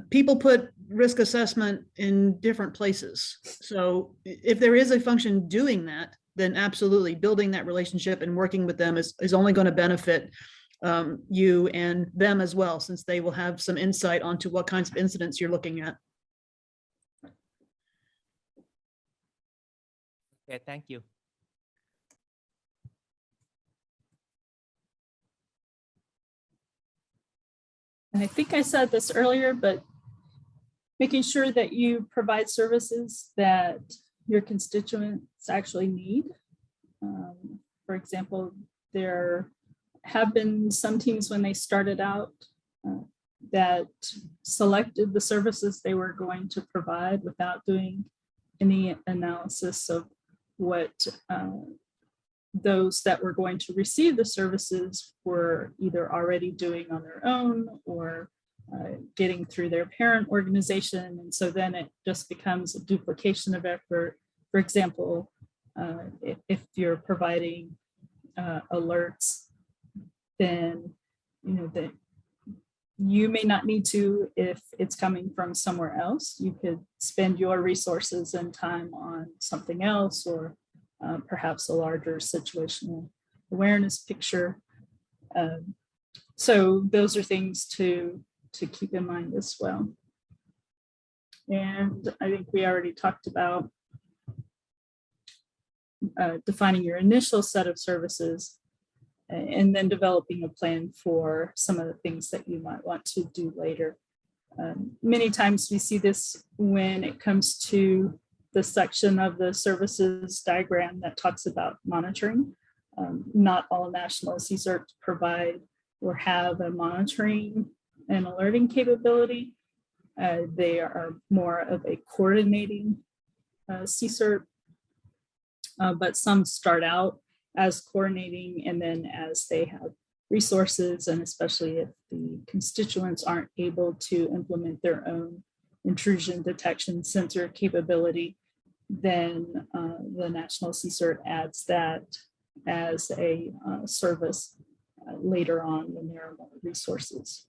People put risk assessment in different places. So if there is a function doing that, then absolutely building that relationship and working with them is only going to benefit you and them as well, since they will have some insight onto what kinds of incidents you're looking at. Okay, thank you. And I think I said this earlier, but making sure that you provide services that your constituents actually need. For example, there have been some teams when they started out that selected the services they were going to provide without doing any analysis of what those that were going to receive the services were either already doing on their own or getting through their parent organization. And so then it just becomes a duplication of effort. For example, if you're providing alerts, then that you may not need to if it's coming from somewhere else. You could spend your resources and time on something else, or perhaps a larger situational awareness picture. So those are things to keep in mind as well. And I think we already talked about defining your initial set of services and then developing a plan for some of the things that you might want to do later. Many times we see this when it comes to the section of the services diagram that talks about monitoring. Not all national CSRFs provide or have a monitoring and alerting capability. They are more of a coordinating CSRF, but some start out as coordinating, and then as they have resources, and especially if the constituents aren't able to implement their own intrusion detection sensor capability, then the national CSRF adds that as a service later on when there are more resources.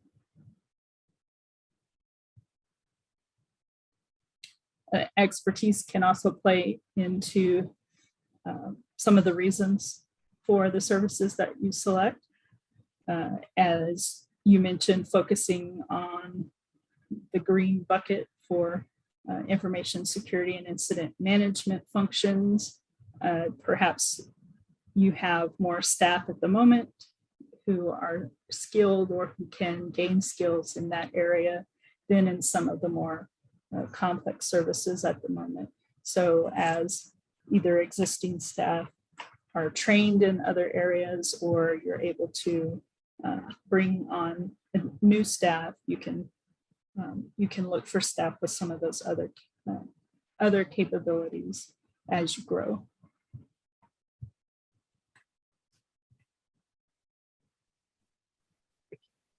Expertise can also play into some of the reasons for the services that you select. As you mentioned, focusing on the green bucket for information security and incident management functions. Perhaps you have more staff at the moment who are skilled or who can gain skills in that area than in some of the more complex services at the moment. So as either existing staff are trained in other areas or you're able to bring on new staff, you can look for staff with some of those other capabilities as you grow.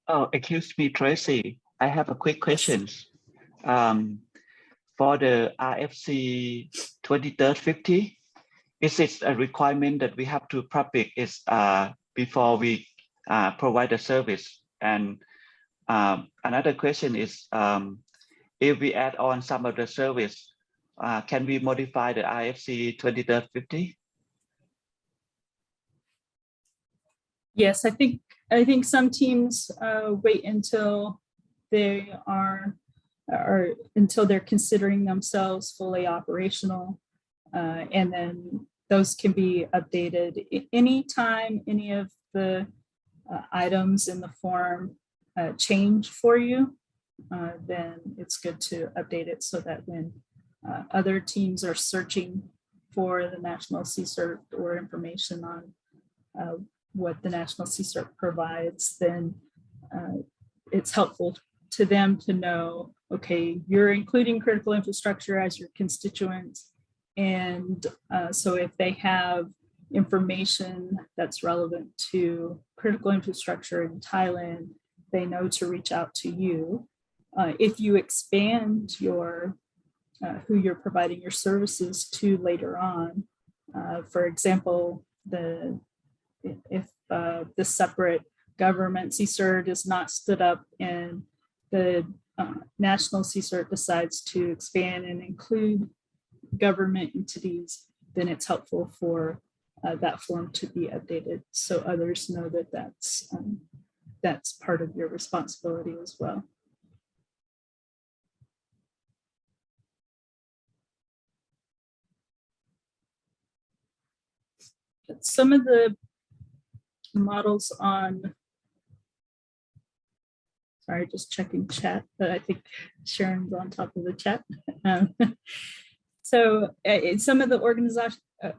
Oh, excuse me, Tracy. I have a quick question. For the RFC 2350, is it a requirement that we have to public it before we provide the service? And another question is, if we add on some of the service, can we modify the RFC 2350? Yes, I think some teams wait until they are until they're considering themselves fully operational, and then those can be updated anytime any of the items in the form change for you. Then it's good to update it so that when other teams are searching for the National CSRF or information on what the National CSRF provides, then it's helpful to them to know, okay, you're including critical infrastructure as your constituents. And so if they have information that's relevant to critical infrastructure in Thailand, they know to reach out to you. If you expand your who you're providing your services to later on, for example, if the separate government CSRF is not stood up and the national CSRF decides to expand and include government entities, then it's helpful for that form to be updated so others know that that's part of your responsibility as well. Some of the models on, sorry, just checking chat, but I think Sharon's on top of the chat. So some of the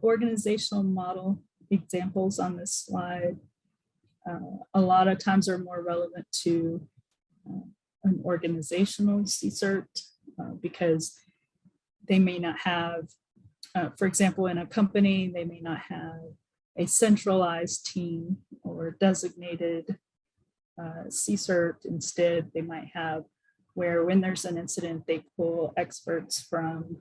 organizational model examples on this slide, a lot of times are more relevant to an organizational CSRF because they may not have, for example, in a company, they may not have a centralized team or designated CSRF. Instead, they might have where when there's an incident, they pull experts from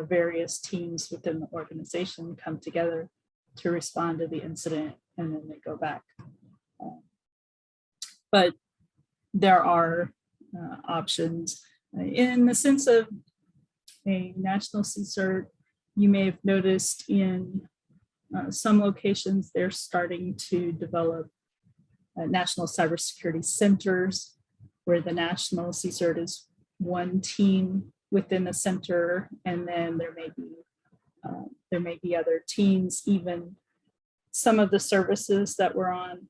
various teams within the organization come together to respond to the incident, and then they go back. But there are options in the sense of a national CSRF. You may have noticed in some locations, they're starting to develop national cybersecurity centers where the national CSRF is one team within the center, and then there may be other teams. Even some of the services that were on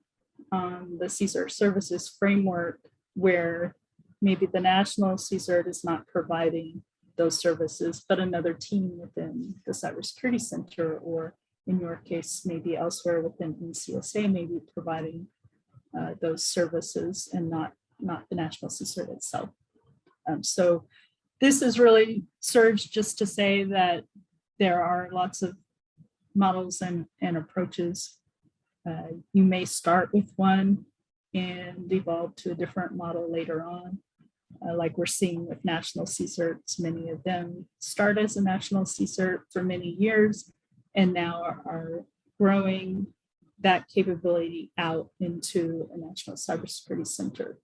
the Csr Services Framework, where maybe the national CSRF is not providing those services, but another team within the cybersecurity center, or in your case, maybe elsewhere within NCSA, may be providing those services and not the national CSRF itself. So this is really serves just to say that there are lots of models and approaches. You may start with one and evolve to a different model later on. Like we're seeing with national CSRFs, many of them start as a national CSRF for many years and now are growing that capability out into a national cybersecurity center.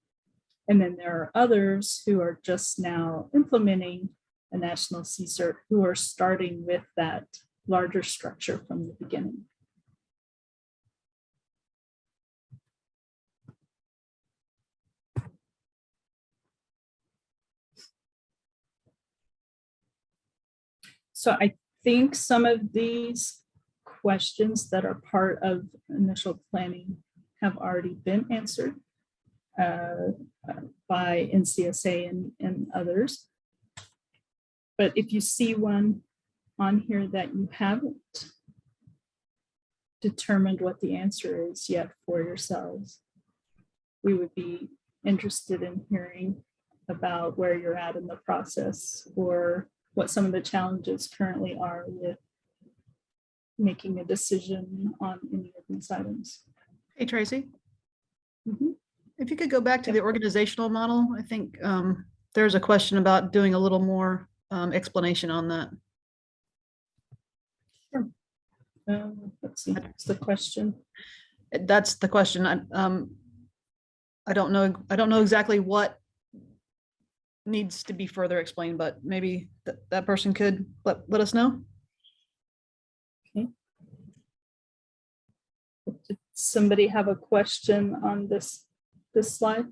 And then there are others who are just now implementing a national CSIRT who are starting with that larger structure from the beginning. So I think some of these questions that are part of initial planning have already been answered by NCSA and others. But if you see one on here that you haven't determined what the answer is yet for yourselves, we would be interested in hearing about where you're at in the process or what some of the challenges currently are with making a decision on any of these items. Hey, Tracy. Mm-hmm. If you could go back to the organizational model, I think there's a question about doing a little more explanation on that. Sure. Let's see, that's the question. That's the question. I don't know exactly what needs to be further explained, but maybe that person could let us know. Okay. Did somebody have a question on this slide?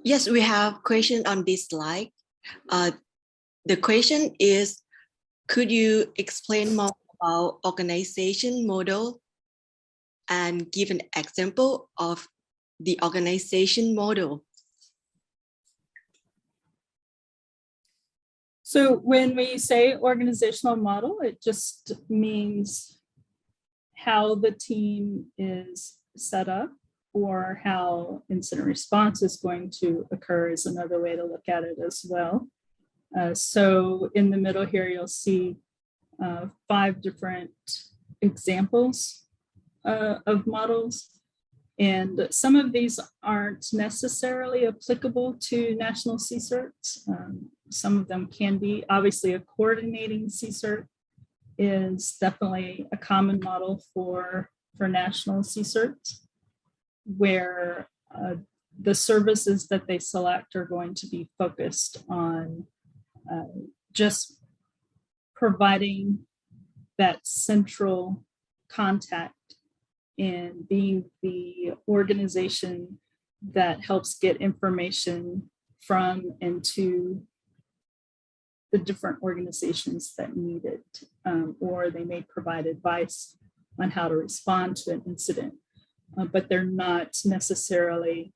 Yes, we have question on this slide. The question is, could you explain more about organization model and give an example of the organization model? So when we say organizational model, it just means how the team is set up or how incident response is going to occur is another way to look at it as well. So in the middle here, you'll see 5 different examples of models. And some of these aren't necessarily applicable to national CSIRTs. Some of them can be. Obviously, a coordinating CSIRT is definitely a common model for national CSIRTs, where the services that they select are going to be focused on just providing that central contact and being the organization that helps get information from and to the different organizations that need it, or they may provide advice on how to respond to an incident, but they're not necessarily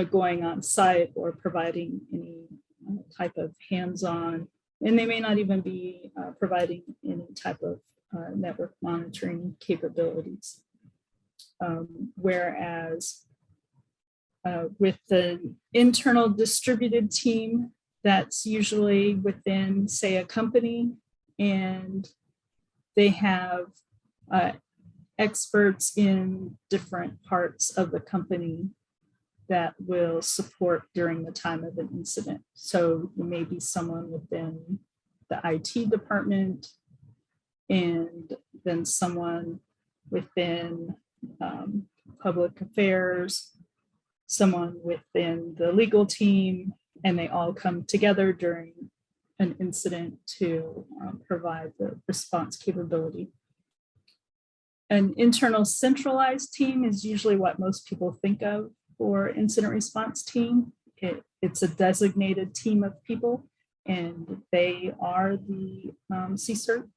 going on site or providing any type of hands-on, and they may not even be providing any type of network monitoring capabilities. Whereas with the internal distributed team, that's usually within, say, a company, and they have experts in different parts of the company that will support during the time of an incident. So maybe someone within the IT department, and then someone within public affairs, someone within the legal team, and they all come together during an incident to provide the response capability. An internal centralized team is usually what most people think of for incident response team. It's a designated team of people, and they are the CSIRT.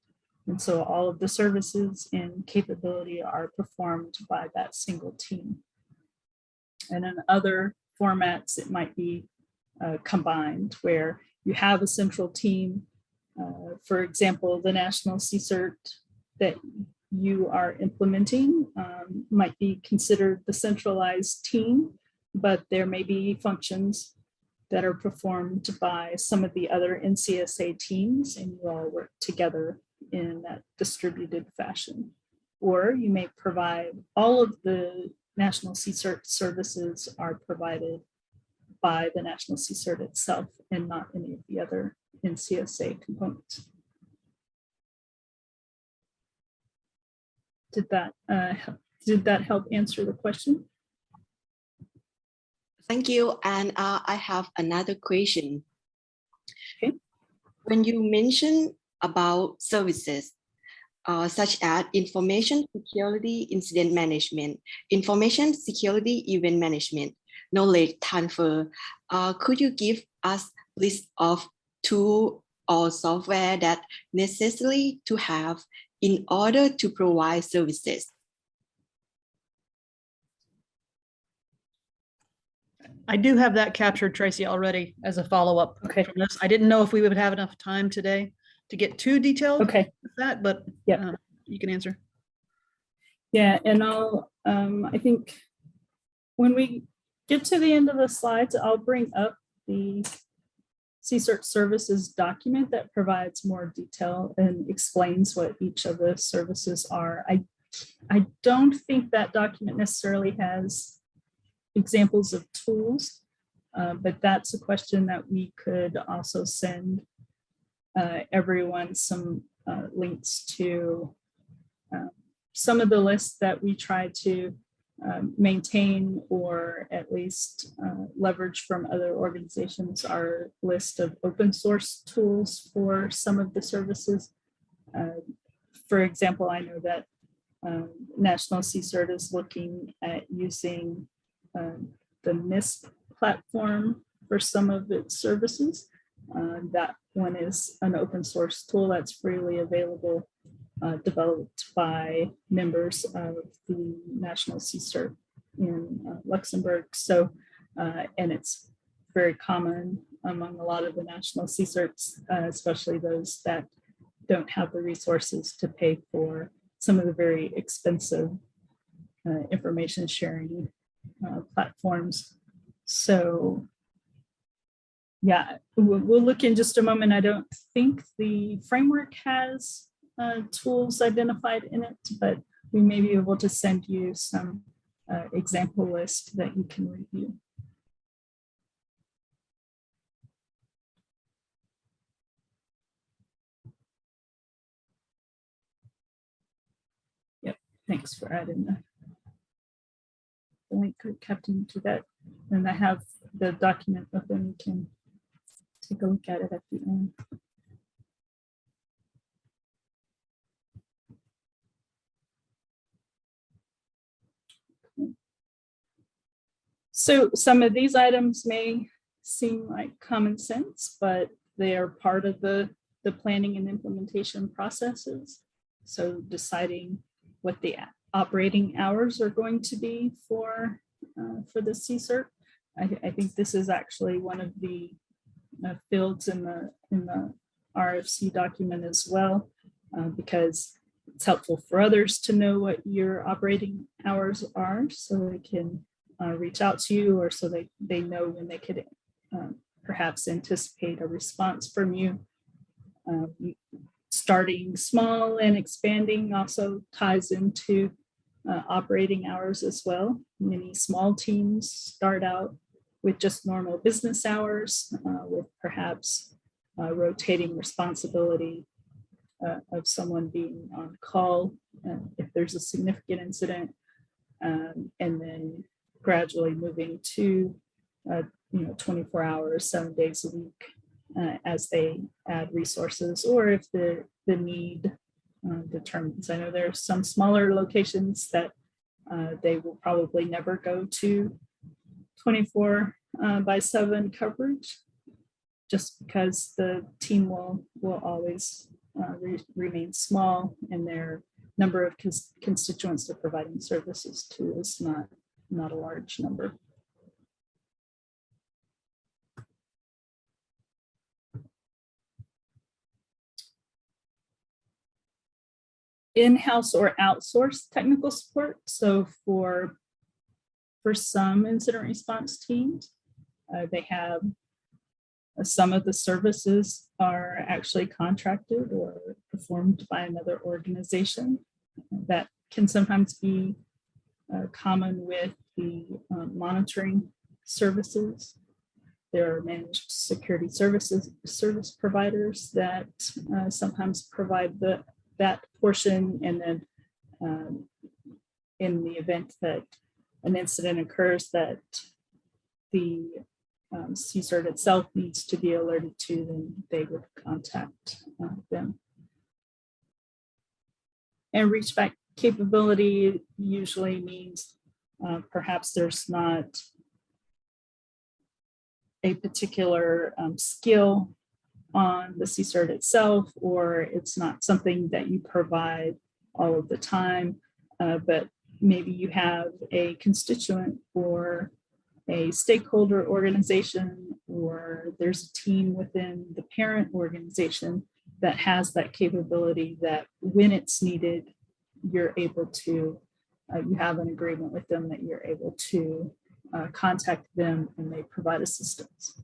And so all of the services and capability are performed by that single team. And in other formats, it might be combined, where you have a central team. For example, the national CSIRT that you are implementing might be considered the centralized team, but there may be functions that are performed by some of the other NCSA teams, and you all work together in that distributed fashion. Or you may provide all of the National CSRT services are provided by the National CSRT itself and not any of the other NCSA components. Did that help answer the question? Thank you. And I have another question. Okay. When you mention about services, such as information security incident management, information security event management, knowledge transfer, could you give us list of tools or software that necessary to have in order to provide services? I do have that captured, Tracy, already as a follow-up from this. I didn't know if we would have enough time today to get too detailed with that, but you can answer. Yeah, and I'll, I think when we get to the end of the slides, I'll bring up the CSRT services document that provides more detail and explains what each of the services are. I don't think that document necessarily has examples of tools, but that's a question that we could also send everyone some links to. Some of the lists that we try to maintain or at least leverage from other organizations are a list of open source tools for some of the services. For example, I know that National CSRT is looking at using the NISP platform for some of its services. That one is an open source tool that's freely available, developed by members of the National CSRT in Luxembourg. So, and it's very common among a lot of the national CSRTs, especially those that don't have the resources to pay for some of the very expensive information sharing platforms. So yeah, we'll look in just a moment. I don't think the framework has tools identified in it, but we may be able to send you some example list that you can review. Yep, thanks for adding the link, Captain, to that. And I have the document open. You can take a look at it at the end. So some of these items may seem like common sense, but they are part of the planning and implementation processes. So deciding what the operating hours are going to be for the CSRT. I think this is actually one of the fields in the RFC document as well, because it's helpful for others to know what your operating hours are, so they can reach out to you, or so they know when they could perhaps anticipate a response from you. Starting small and expanding also ties into operating hours as well. Many small teams start out with just normal business hours, with perhaps rotating responsibility of someone being on call if there's a significant incident, and then gradually moving to 24 hours, 7 days a week as they add resources, or if the need determines. I know there are some smaller locations that they will probably never go to 24/7 coverage, just because the team will always remain small, and their number of constituents they're providing services to is not a large number. In-house or outsourced technical support. So for some incident response teams, they have some of the services are actually contracted or performed by another organization. That can sometimes be common with the monitoring services. There are managed security service providers that sometimes provide that portion, and then in the event that an incident occurs that the CSRT itself needs to be alerted to, then they would contact them. And reach back capability usually means perhaps there's not a particular skill on the CSRT itself, or it's not something that you provide all of the time, but maybe you have a constituent or a stakeholder organization, or there's a team within the parent organization that has that capability that when it's needed, you're able to, you have an agreement with them that you're able to contact them and they provide assistance.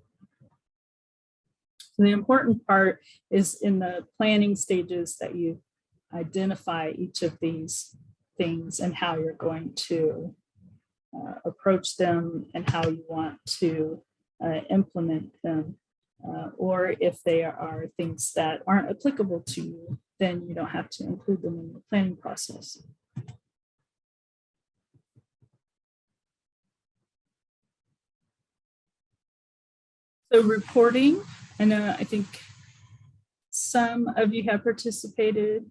So the important part is in the planning stages that you identify each of these things and how you're going to approach them and how you want to implement them. Or if they are things that aren't applicable to you, then you don't have to include them in the planning process. So reporting, I know, I think some of you have participated.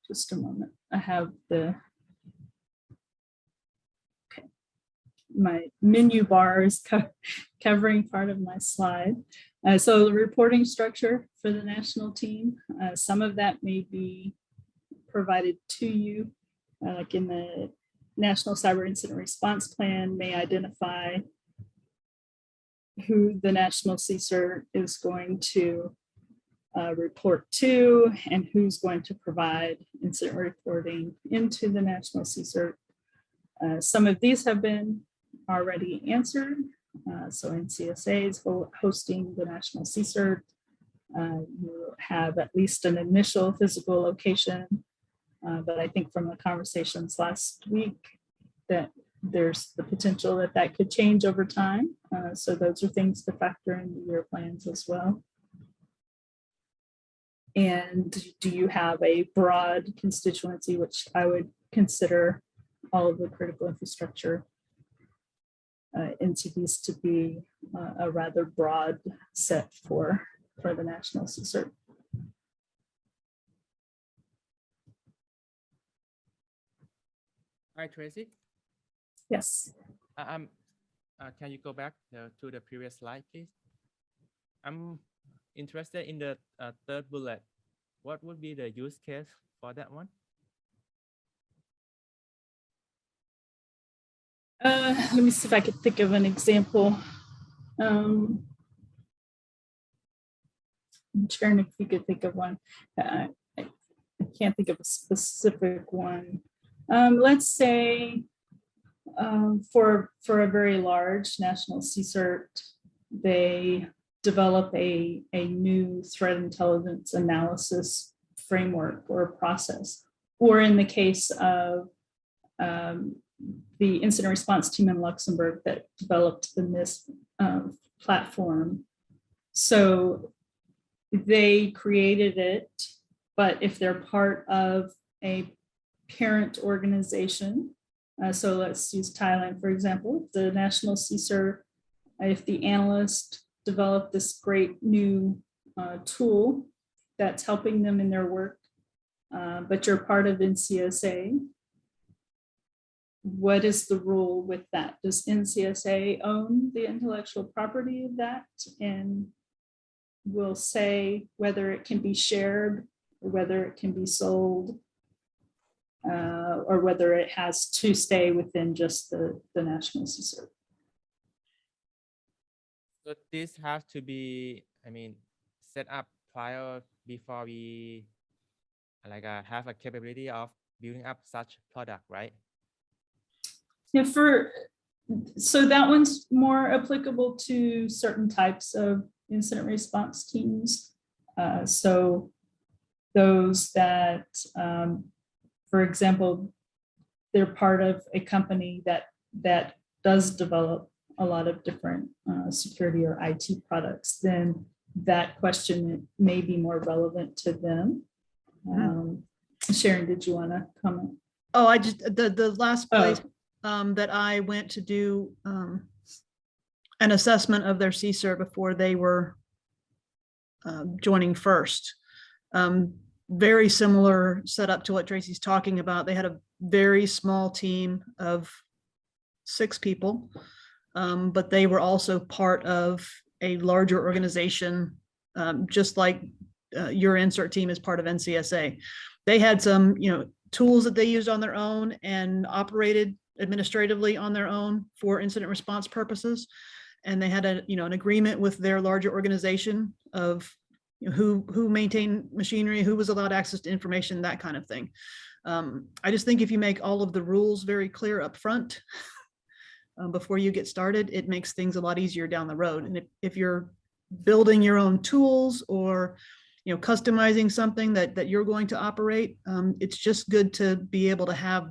Just a moment, I have the, okay, my menu bar is covering part of my slide. So the reporting structure for the national team, some of that may be provided to you, like in the National Cyber Incident Response Plan may identify who the national CSRT is going to report to and who's going to provide incident reporting into the national CSRT. Some of these have been already answered. So NCSA is hosting the national CSRT. You have at least an initial physical location. But I think from the conversations last week that there's the potential that that could change over time. So those are things to factor into your plans as well. And do you have a broad constituency, which I would consider all of the critical infrastructure entities to be a rather broad set for the national CSRT. Hi, Tracy. Yes. Can you go back to the previous slide, please? I'm interested in the third bullet. What would be the use case for that one? Let me see if I could think of an example. I'm Sharon, if you could think of one. I can't think of a specific one. Let's say for a very large national CSRT, they develop a new threat intelligence analysis framework or process. Or in the case of the incident response team in Luxembourg that developed the NIST platform. So they created it, but if they're part of a parent organization, so let's use Thailand, for example, the national CSRT, if the analyst developed this great new tool that's helping them in their work, but you're part of NCSA, what is the rule with that? Does NCSA own the intellectual property of that and will say whether it can be shared or whether it can be sold or whether it has to stay within just the national CSRT? So this has to be, set up prior before we have a capability of building up such product, right? Yeah, so that one's more applicable to certain types of incident response teams. So those that, for example, they're part of a company that does develop a lot of different security or IT products, then that question may be more relevant to them. Sharon, did you want to comment? Oh, I just, the last place that I went to do an assessment of their CSIR before they were joining first. Very similar setup to what Tracy's talking about. They had a very small team of 6 people, but they were also part of a larger organization, just like your insert team is part of NCSA. They had some, tools that they used on their own and operated administratively on their own for incident response purposes. And they had an agreement with their larger organization of who maintained machinery, who was allowed access to information, that kind of thing. I just think if you make all of the rules very clear up front before you get started, it makes things a lot easier down the road. And if you're building your own tools or customizing something that you're going to operate, it's just good to be able to have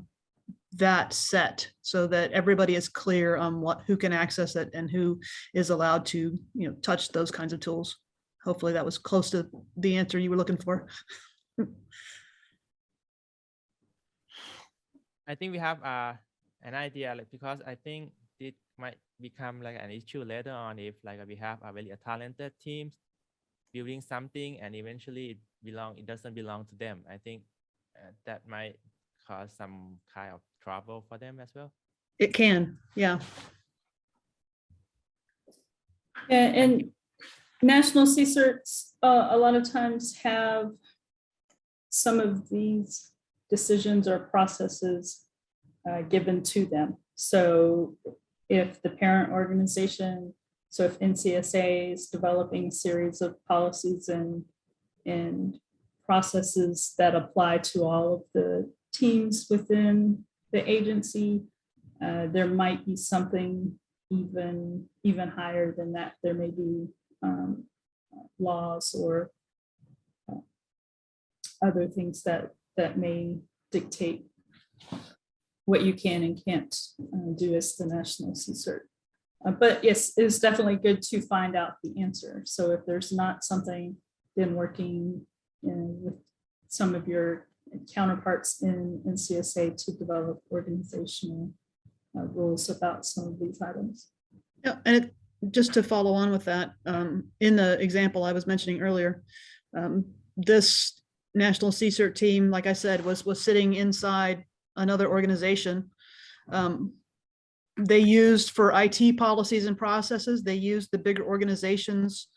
that set so that everybody is clear on who can access it and who is allowed to touch those kinds of tools. Hopefully that was close to the answer you were looking for. I think we have an idea, because I think it might become like an issue later on if we have a very talented team building something and eventually it doesn't belong to them. I think that might cause some kind of trouble for them as well. It can, yeah. Yeah, and national CSIRTs a lot of times have some of these decisions or processes given to them. So if the parent organization, so if NCSA is developing a series of policies and processes that apply to all of the teams within the agency, there might be something even higher than that. There may be laws or other things that may dictate what you can and can't do as the national CSIRT. But yes, it's definitely good to find out the answer. So if there's not something, then working with some of your counterparts in CSA to develop organizational rules about some of these items. Yeah, and just to follow on with that, in the example I was mentioning earlier, this national CSIRT team, like I said, was sitting inside another organization. They used for IT policies and processes, they used the bigger organization's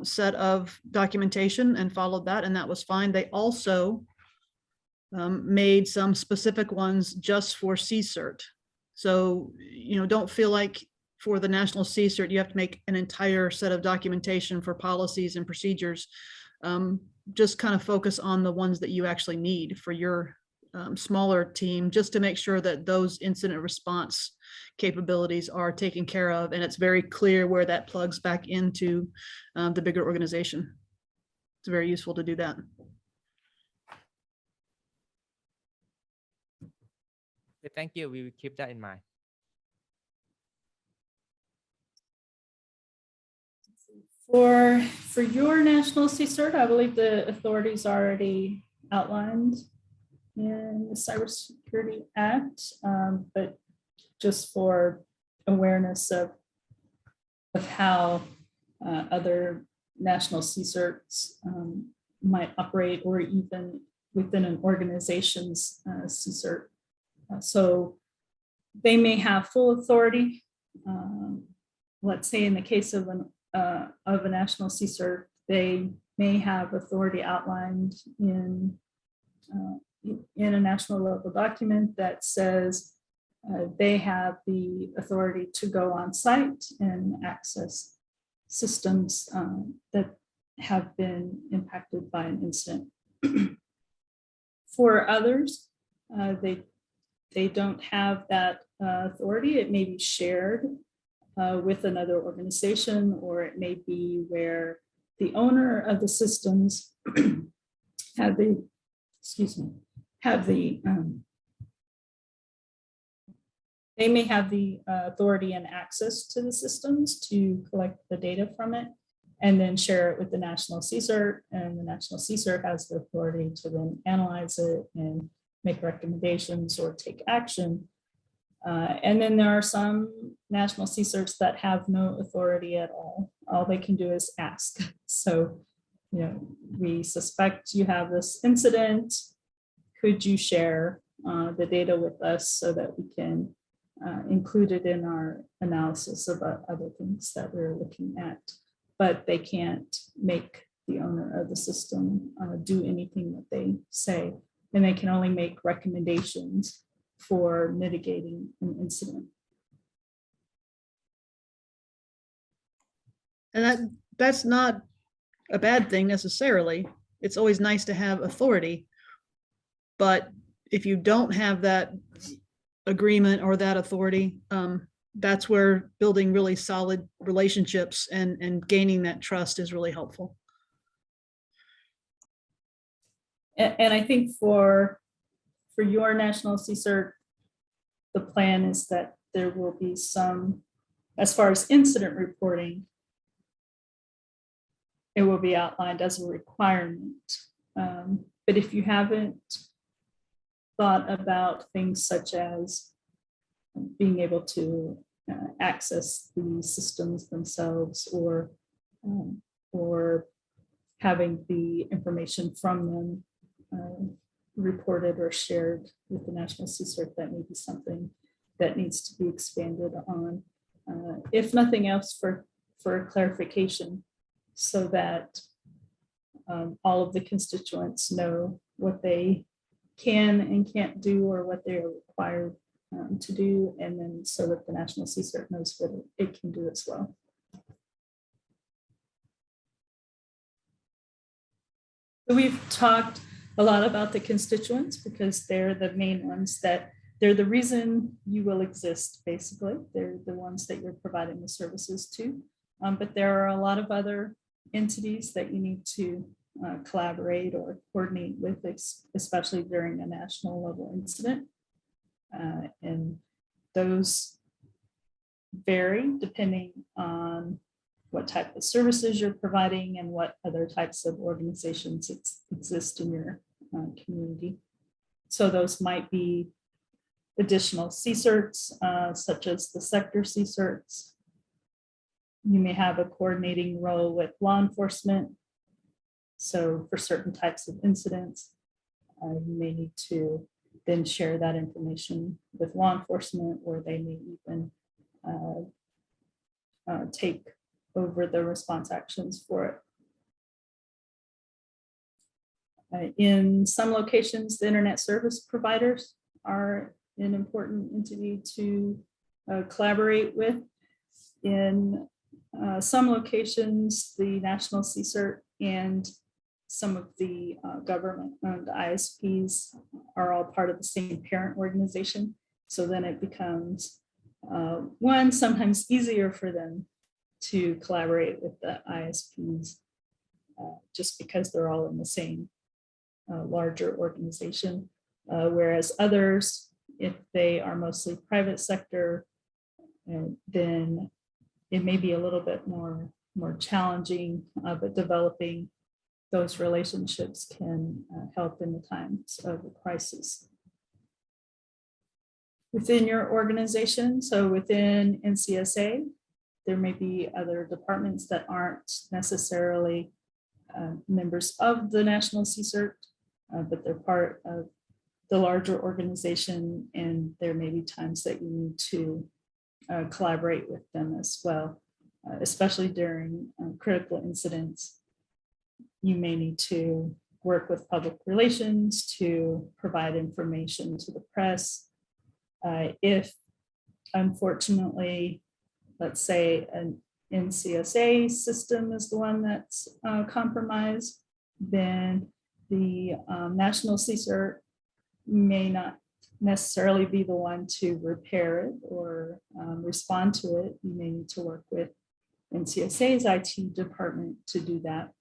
set of documentation and followed that, and that was fine. They also made some specific ones just for CSIRT. So, don't feel like for the national CSIRT, you have to make an entire set of documentation for policies and procedures. Just kind of focus on the ones that you actually need for your smaller team, just to make sure that those incident response capabilities are taken care of, and it's very clear where that plugs back into the bigger organization. It's very useful to do that. Thank you. We will keep that in mind. For your national CSIRT, I believe the authorities already outlined in the Cybersecurity Act, but just for awareness of how other national CSIRTs might operate, or even within an organization's CSIRT. So they may have full authority. Let's say in the case of a national CSIRT, they may have authority outlined in a national level document that says they have the authority to go on site and access systems that have been impacted by an incident. For others, they don't have that authority. It may be shared with another organization, or it may be where the owner of the systems have the, they may have the authority and access to the systems to collect the data from it and then share it with the National CSRT, and the National CSRT has the authority to then analyze it and make recommendations or take action. And then there are some national CSRTs that have no authority at all. All they can do is ask. So, we suspect you have this incident. Could you share the data with us so that we can include it in our analysis of other things that we're looking at? But they can't make the owner of the system do anything that they say, and they can only make recommendations for mitigating an incident. And that's not a bad thing necessarily. It's always nice to have authority, but if you don't have that agreement or that authority, that's where building really solid relationships and gaining that trust is really helpful. And I think for your national CSRT, the plan is that there will be some, as far as incident reporting, it will be outlined as a requirement. But if you haven't thought about things such as being able to access the systems themselves, or having the information from them reported or shared with the National CSRT, that may be something that needs to be expanded on, if nothing else for clarification, so that all of the constituents know what they can and can't do, or what they are required to do, and then so that the National CSRT knows what it can do as well. So we've talked a lot about the constituents because they're the main ones, that they're the reason you will exist, basically. They're the ones that you're providing the services to. But there are a lot of other entities that you need to collaborate or coordinate with, especially during a national level incident. And those vary depending on what type of services you're providing and what other types of organizations exist in your community. So those might be additional CSRTs, such as the sector CSRTs. You may have a coordinating role with law enforcement. So for certain types of incidents, you may need to then share that information with law enforcement, or they may even take over the response actions for it. In some locations, the internet service providers are an important entity to collaborate with. In some locations, the National CSRT and some of the government-owned ISPs are all part of the same parent organization. So then it becomes sometimes easier for them to collaborate with the ISPs just because they're all in the same larger organization. Whereas others, if they are mostly private sector, then it may be a little bit more challenging, but developing those relationships can help in the times of a crisis. Within your organization, so within NCSA, there may be other departments that aren't necessarily members of the National CSRT, but they're part of the larger organization, and there may be times that you need to collaborate with them as well, especially during critical incidents. You may need to work with public relations to provide information to the press. If, unfortunately, let's say an NCSA system is the one that's compromised, then the National CSRT may not necessarily be the one to repair it or respond to it. You may need to work with NCSA's IT department to do that.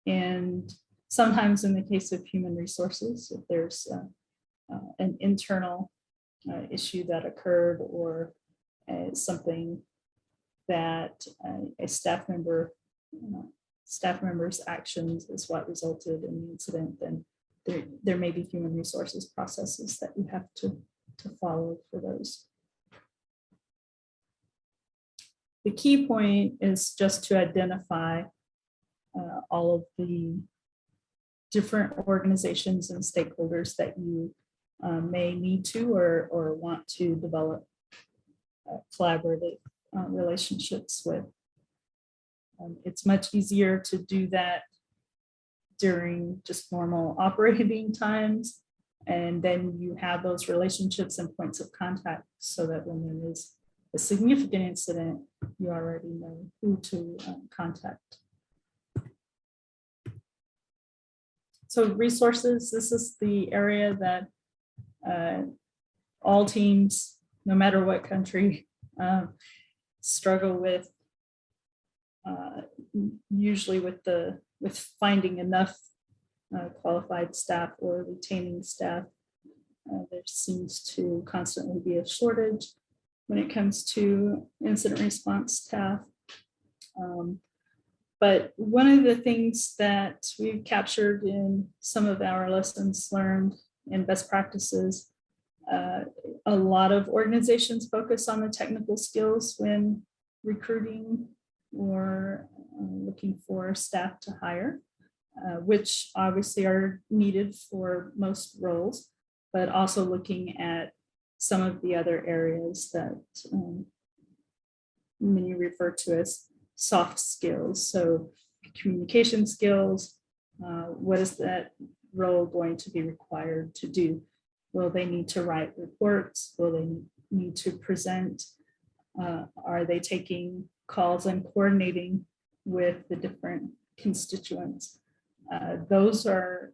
And sometimes in the case of human resources, if there's an internal issue that occurred or something that a staff member's actions is what resulted in the incident, then there may be human resources processes that you have to follow for those. The key point is just to identify all of the different organizations and stakeholders that you may need to or want to develop collaborative relationships with. It's much easier to do that during just normal operating times, and then you have those relationships and points of contact so that when there is a significant incident, you already know who to contact. So resources, this is the area that all teams, no matter what country, struggle with, usually with finding enough qualified staff or retaining staff. There seems to constantly be a shortage when it comes to incident response staff. But one of the things that we've captured in some of our lessons learned and best practices, a lot of organizations focus on the technical skills when recruiting or looking for staff to hire, which obviously are needed for most roles, but also looking at some of the other areas that many refer to as soft skills. So communication skills, what is that role going to be required to do? Will they need to write reports? Will they need to present? Are they taking calls and coordinating with the different constituents? Those are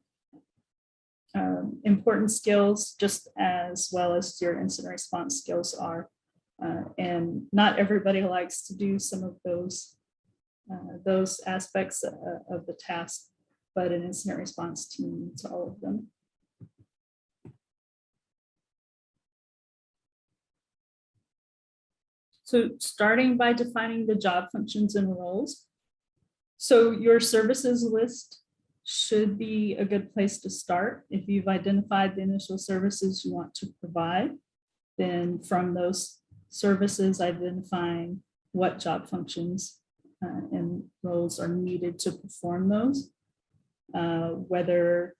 important skills just as well as your incident response skills are. And not everybody likes to do some of those aspects of the task, but an incident response team needs all of them. So starting by defining the job functions and roles. So your services list should be a good place to start. If you've identified the initial services you want to provide, then from those services, identifying what job functions and roles are needed to perform those, whether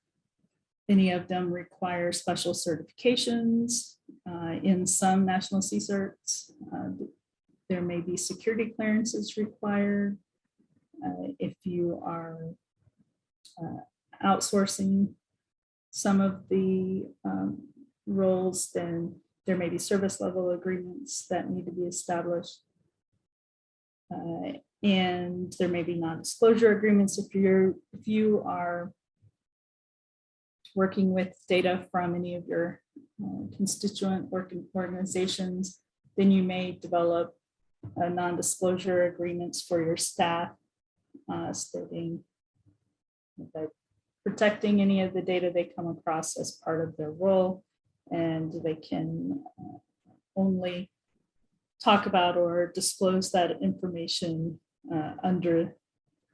any of them require special certifications. In some national CSRs, there may be security clearances required. If you are outsourcing some of the roles, then there may be service level agreements that need to be established. And there may be non-disclosure agreements if you are working with data from any of your constituent organizations, then you may develop non-disclosure agreements for your staff, stating that they're protecting any of the data they come across as part of their role, and they can only talk about or disclose that information under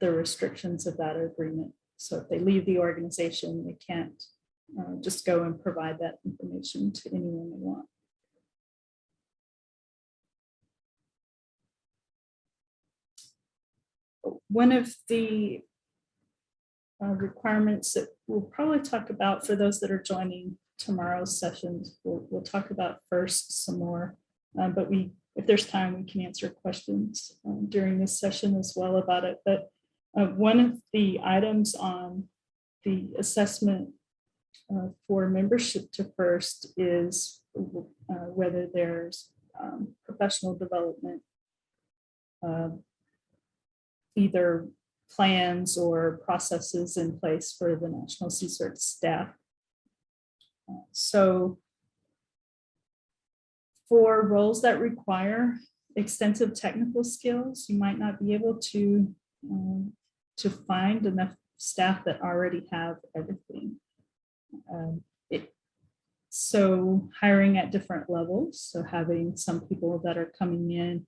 the restrictions of that agreement. So if they leave the organization, they can't just go and provide that information to anyone they want. One of the requirements that we'll probably talk about for those that are joining tomorrow's sessions, we'll talk about first some more, but if there's time, we can answer questions during this session as well about it. But one of the items on the assessment for membership to first is whether there's professional development, either plans or processes in place for the National CSRT staff. So for roles that require extensive technical skills, you might not be able to find enough staff that already have everything. So hiring at different levels, so having some people that are coming in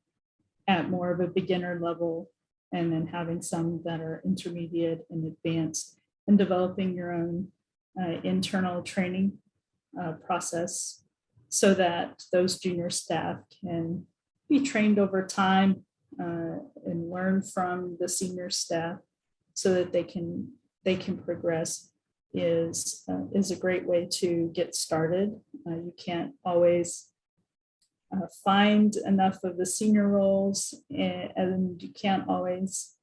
at more of a beginner level, and then having some that are intermediate and advanced, and developing your own internal training process so that those junior staff can be trained over time and learn from the senior staff so that they can progress is a great way to get started. You can't always find enough of the senior roles, and you can't always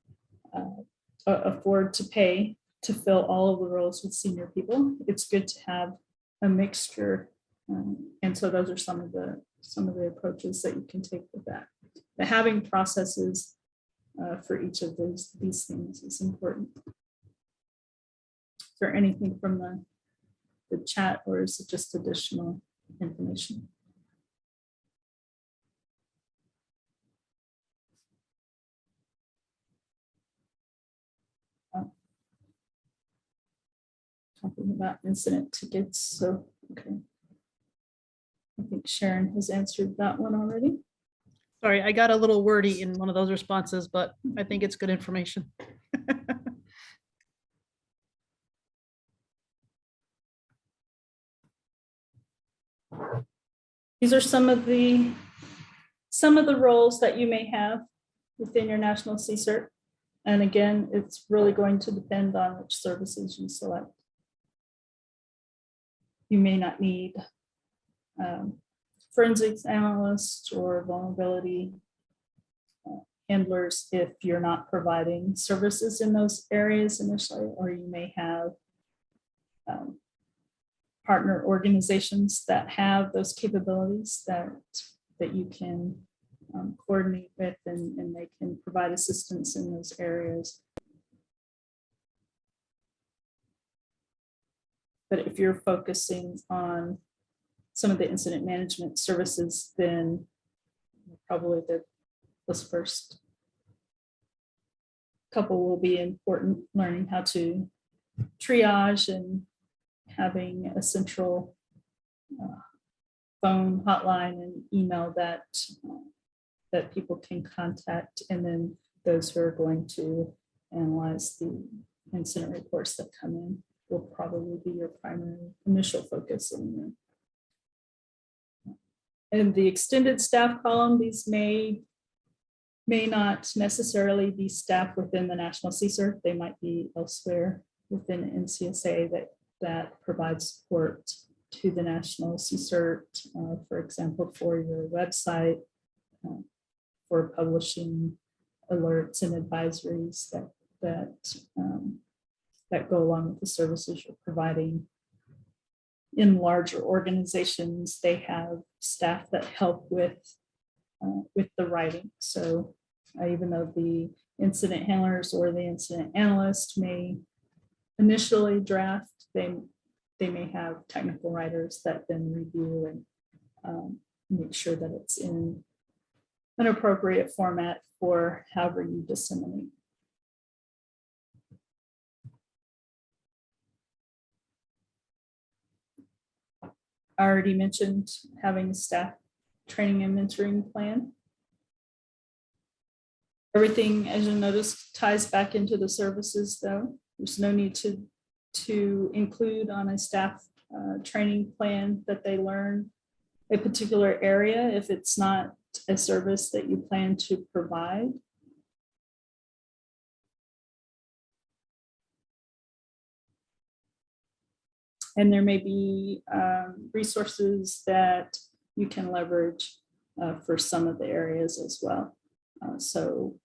afford to pay to fill all of the roles with senior people. It's good to have a mixture, and so those are some of the approaches that you can take with that. But having processes for each of these things is important. Is there anything from the chat, or is it just additional information? Talking about incident tickets, so okay. I think Sharon has answered that one already. Sorry, I got a little wordy in one of those responses, but I think it's good information. These are some of the roles that you may have within your national CSRT. And again, it's really going to depend on which services you select. You may not need forensics analysts or vulnerability handlers if you're not providing services in those areas initially, or you may have partner organizations that have those capabilities that you can coordinate with, and they can provide assistance in those areas. But if you're focusing on some of the incident management services, then probably those first couple will be important, learning how to triage and having a central phone hotline and email that people can contact, and then those who are going to analyze the incident reports that come in will probably be your primary initial focus. And the extended staff column, these may not necessarily be staff within the National CSRT. They might be elsewhere within NCSA that provides support to the National CSRT, for example, for your website, for publishing alerts and advisories that go along with the services you're providing. In larger organizations, they have staff that help with the writing. So even though the incident handlers or the incident analyst may initially draft, they may have technical writers that then review and make sure that it's in an appropriate format for however you disseminate. I already mentioned having a staff training and mentoring plan. Everything, as you'll notice, ties back into the services though. There's no need to include on a staff training plan that they learn a particular area if it's not a service that you plan to provide. And there may be resources that you can leverage for some of the areas as well. So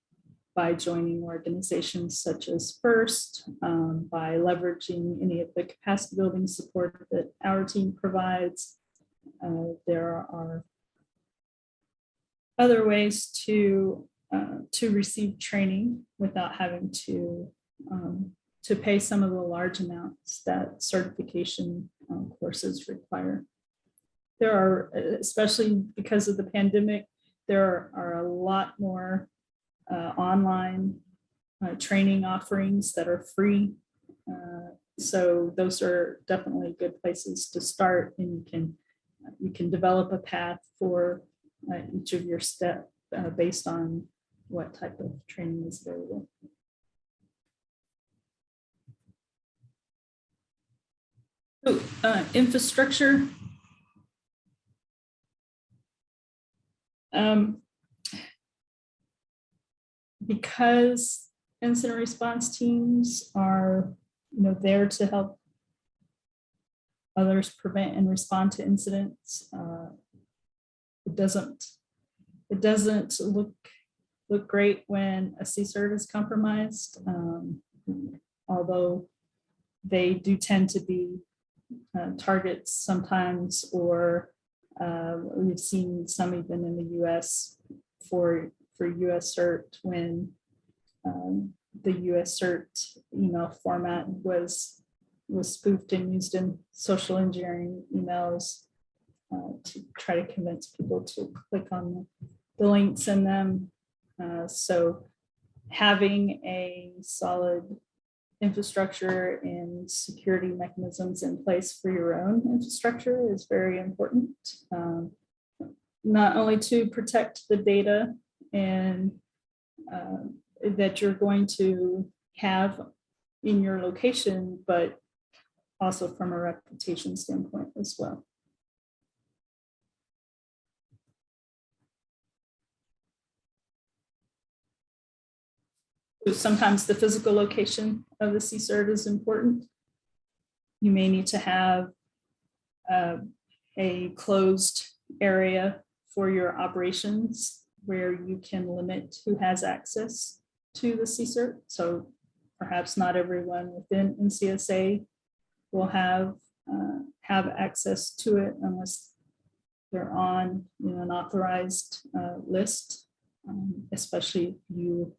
by joining organizations such as FIRST, by leveraging any of the capacity building support that our team provides, there are other ways to receive training without having to pay some of the large amounts that certification courses require. There are, especially because of the pandemic, there are a lot more online training offerings that are free So those are definitely good places to start, and you can develop a path for each of your steps based on what type of training is available. Infrastructure. Because incident response teams are, there to help others prevent and respond to incidents. It doesn't look great when a CSRT is compromised, although they do tend to be targets sometimes, or we've seen some even in the US for US CERT when the US CERT email format was spoofed and used in social engineering emails to try to convince people to click on the links in them. So having a solid infrastructure and security mechanisms in place for your own infrastructure is very important, not only to protect the data and that you're going to have in your location, but also from a reputation standpoint as well. Sometimes the physical location of the CSRT is important. You may need to have a closed area for your operations where you can limit who has access to the CSRT. So perhaps not everyone within NCSA will have access to it unless they're on an authorized list, especially if you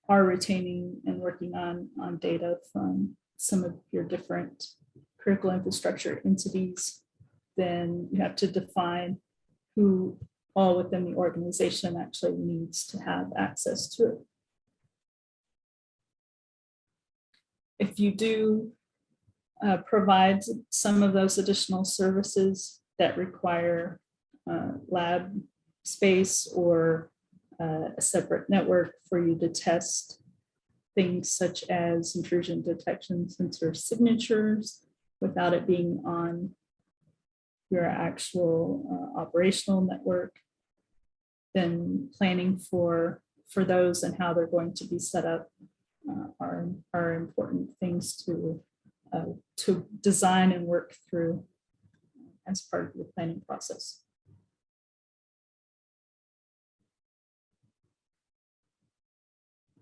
are retaining and working on data from some of your different critical infrastructure entities. Then you have to define who all within the organization actually needs to have access to it. If you do provide some of those additional services that require lab space or a separate network for you to test things such as intrusion detection sensor signatures without it being on your actual operational network, then planning for those and how they're going to be set up are important things to design and work through as part of the planning process.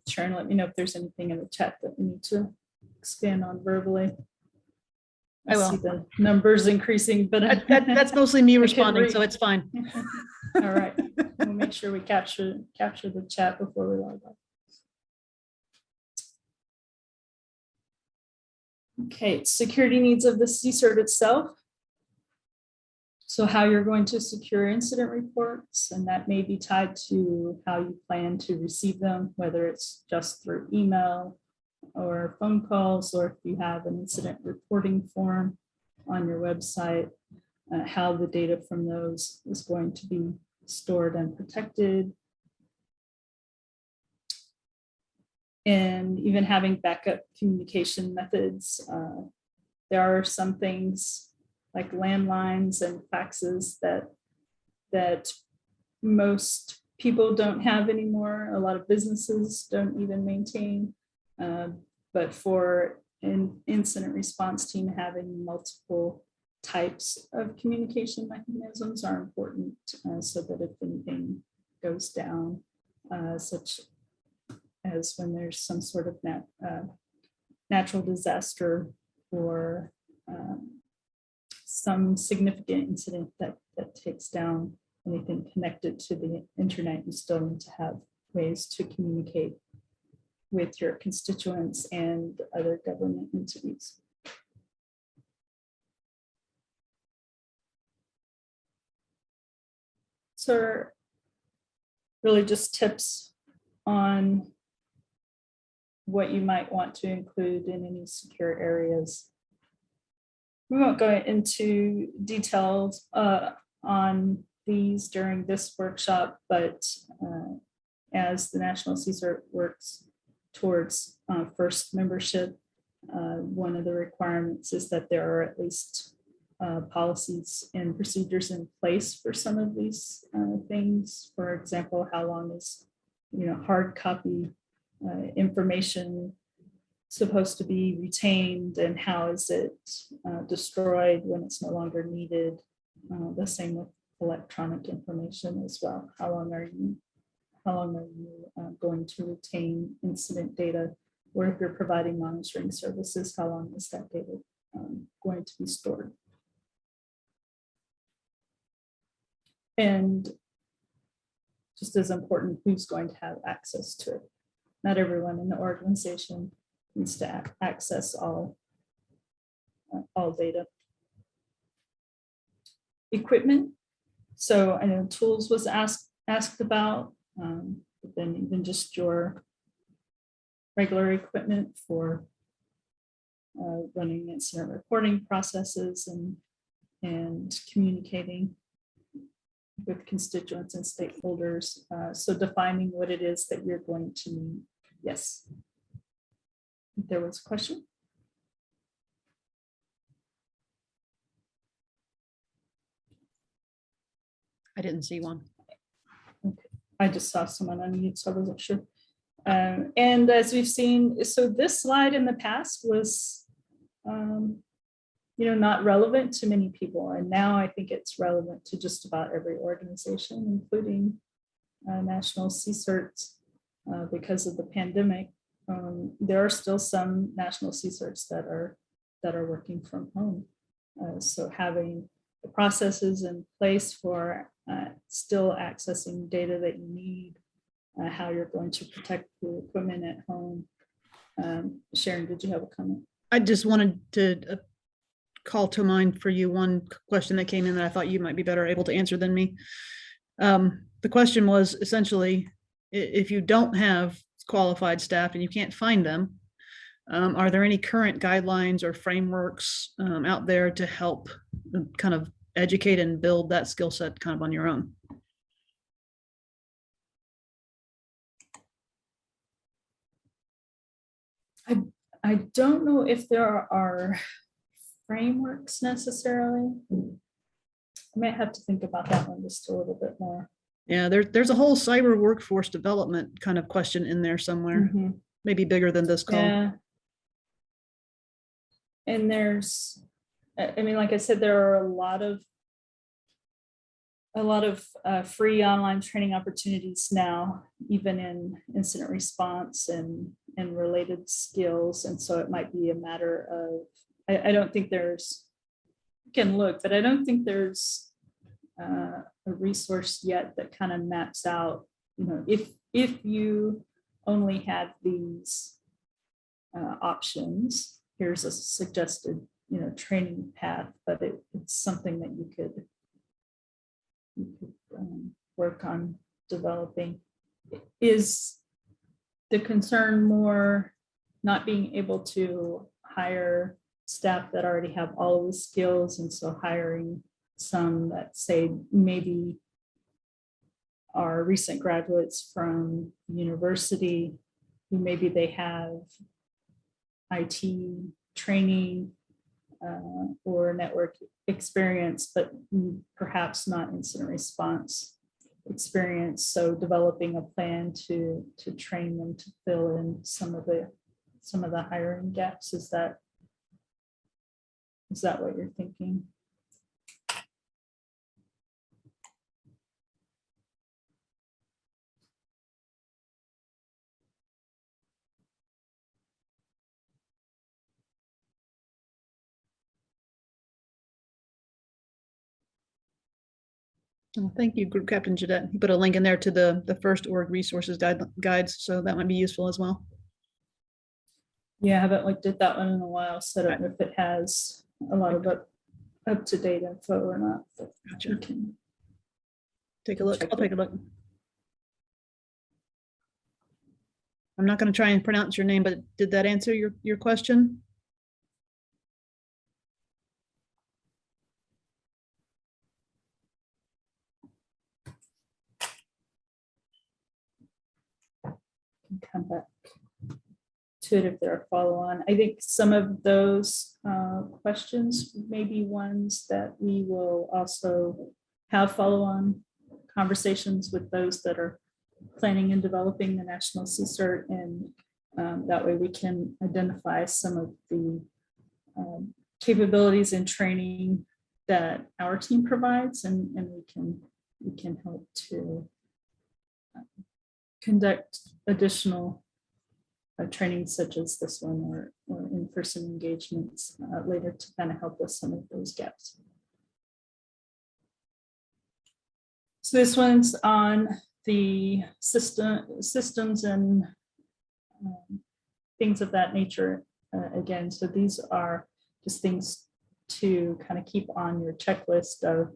Sharon, let me know if there's anything in the chat that we need to expand on verbally. I will. See the numbers increasing, but that's mostly me responding, so it's fine. All right, we'll make sure we capture the chat before we log off. Okay, security needs of the CSRT itself. So how you're going to secure incident reports, and that may be tied to how you plan to receive them, whether it's just through email or phone calls, or if you have an incident reporting form on your website, how the data from those is going to be stored and protected. And even having backup communication methods. There are some things like landlines and faxes that most people don't have anymore. A lot of businesses don't even maintain. But for an incident response team, having multiple types of communication mechanisms are important so that if anything goes down, such as when there's some sort of natural disaster or some significant incident that takes down anything connected to the internet, you still need to have ways to communicate with your constituents and other government entities. So really just tips on what you might want to include in any secure areas. We won't go into details on these during this workshop, but as the National CSRF works towards first membership, one of the requirements is that there are at least policies and procedures in place for some of these things. For example, how long is hard copy information supposed to be retained, and how is it destroyed when it's no longer needed? The same with electronic information as well. How long are you going to retain incident data? Or if you're providing monitoring services, how long is that data going to be stored? And just as important, who's going to have access to it? Not everyone in the organization needs to access all data. Equipment. So I know tools was asked about, but then even just your regular equipment for running incident reporting processes and communicating with constituents and stakeholders. So defining what it is that you're going to need. Yes. There was a question. I didn't see one. Okay. I just saw someone unmute, so I wasn't sure. And as we've seen, so this slide in the past was, not relevant to many people. And now I think it's relevant to just about every organization, including national CSRFs, because of the pandemic. There are still some national CSRFs that are working from home. So having the processes in place for still accessing data that you need, how you're going to protect the equipment at home. Sharon, did you have a comment? I just wanted to call to mind for you one question that came in that I thought you might be better able to answer than me. The question was essentially, if you don't have qualified staff and you can't find them, are there any current guidelines or frameworks out there to help kind of educate and build that skill set kind of on your own? I don't know if there are frameworks necessarily. I might have to think about that one just a little bit more. Yeah, there's a whole cyber workforce development kind of question in there somewhere, maybe bigger than this call. Yeah. And there's, I mean, like I said, there are a lot of free online training opportunities now, even in incident response and related skills. And so it might be a matter of, I don't think there's, you can look, but I don't think there's a resource yet that kind of maps out, if you only had these options, here's a suggested, training path, but it's something that you could work on developing. Is the concern more not being able to hire staff that already have all of the skills, and so hiring some that say maybe are recent graduates from university who maybe they have IT training or network experience, but perhaps not incident response experience. So developing a plan to train them to fill in some of the hiring gaps. Is that what you're thinking? Well, thank you, Group Captain Jadette. You put a link in there to the first org resources guides, so that might be useful as well. Yeah, I haven't looked at that one in a while, so I don't know if it has a lot of up-to-date info or not. Gotcha. Take a look. I'll take a look. I'm not going to try and pronounce your name, but did that answer your question? Come back to it if there are follow-on. I think some of those questions may be ones that we will also have follow-on conversations with those that are planning and developing the National CSIRT, and that way we can identify some of the capabilities and training that our team provides, and we can help to conduct additional training such as this one or in-person engagements later to kind of help with some of those gaps. So this one's on the systems and things of that nature. Again, so these are just things to kind of keep on your checklist of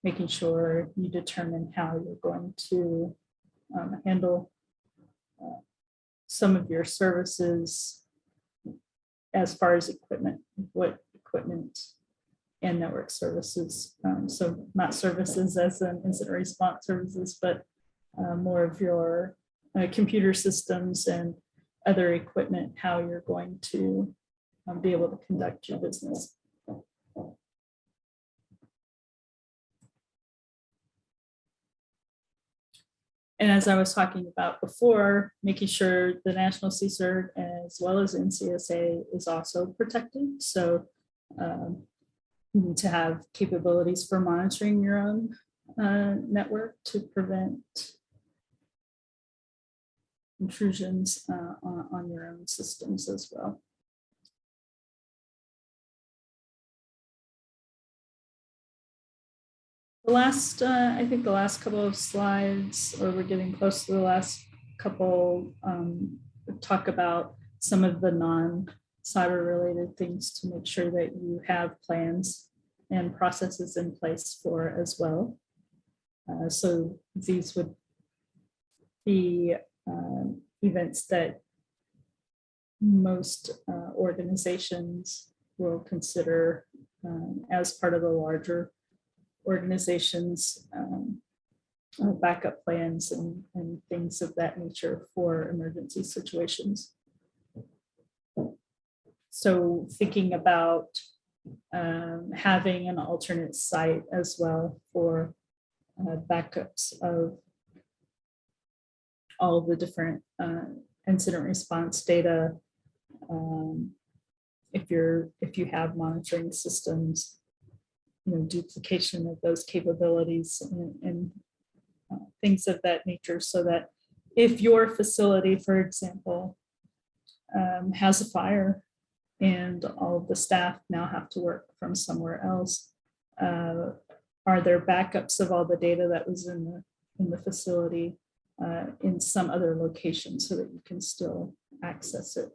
making sure you determine how you're going to handle some of your services as far as equipment, what equipment and network services. So not services as an incident response services, but more of your computer systems and other equipment, how you're going to be able to conduct your business. And as I was talking about before, making sure the National CSIRT as well as NCSA is also protected. So you need to have capabilities for monitoring your own network to prevent intrusions on your own systems as well. The last, I think the last couple of slides, or we're getting close to the last couple, talk about some of the non-cyber related things to make sure that you have plans and processes in place for as well. So these would be events that most organizations will consider as part of the larger organizations, backup plans and things of that nature for emergency situations. So thinking about having an alternate site as well for backups of all of the different incident response data. If you have monitoring systems, duplication of those capabilities and things of that nature, so that if your facility, for example, has a fire and all of the staff now have to work from somewhere else, are there backups of all the data that was in the facility in some other location so that you can still access it,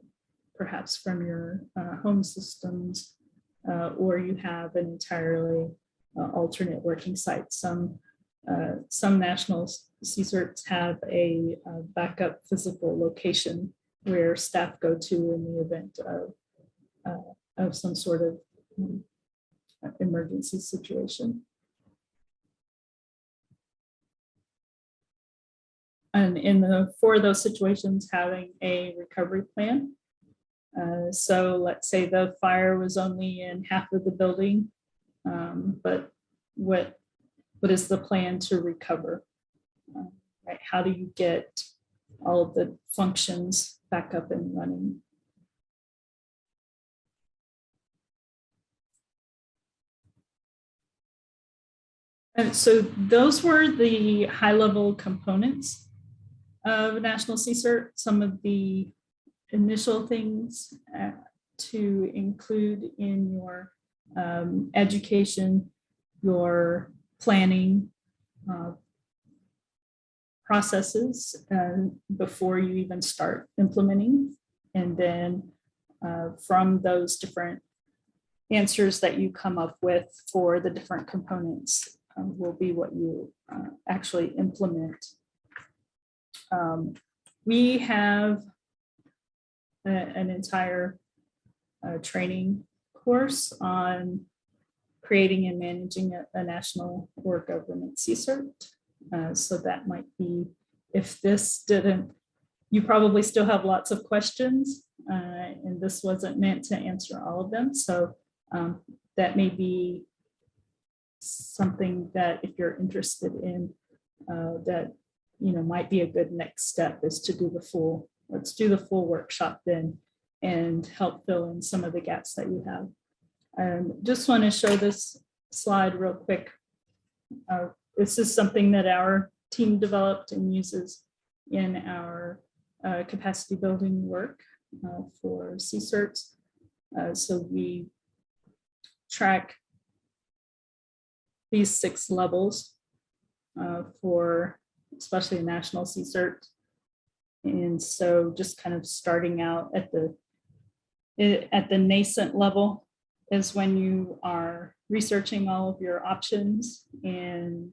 perhaps from your home systems, or you have an entirely alternate working site. Some national CSIRTs have a backup physical location where staff go to in the event of some sort of emergency situation. And for those situations, having a recovery plan. So let's say the fire was only in half of the building, but what is the plan to recover? Right? How do you get all of the functions back up and running? And so those were the high-level components of National CSIRT. Some of the initial things to include in your education, your planning processes before you even start implementing. And then from those different answers that you come up with for the different components will be what you actually implement. We have an entire training course on creating and managing a national or government CSIRT. So that might be, if this didn't, you probably still have lots of questions, and this wasn't meant to answer all of them. So that may be something that if you're interested in, that might be a good next step, is to do the full, let's do the full workshop then and help fill in some of the gaps that you have. Just want to show this slide real quick. This is something that our team developed and uses in our capacity building work for CSIRTs. So we track these 6 levels for especially a national CSIRT. And so just kind of starting out at the nascent level is when you are researching all of your options, and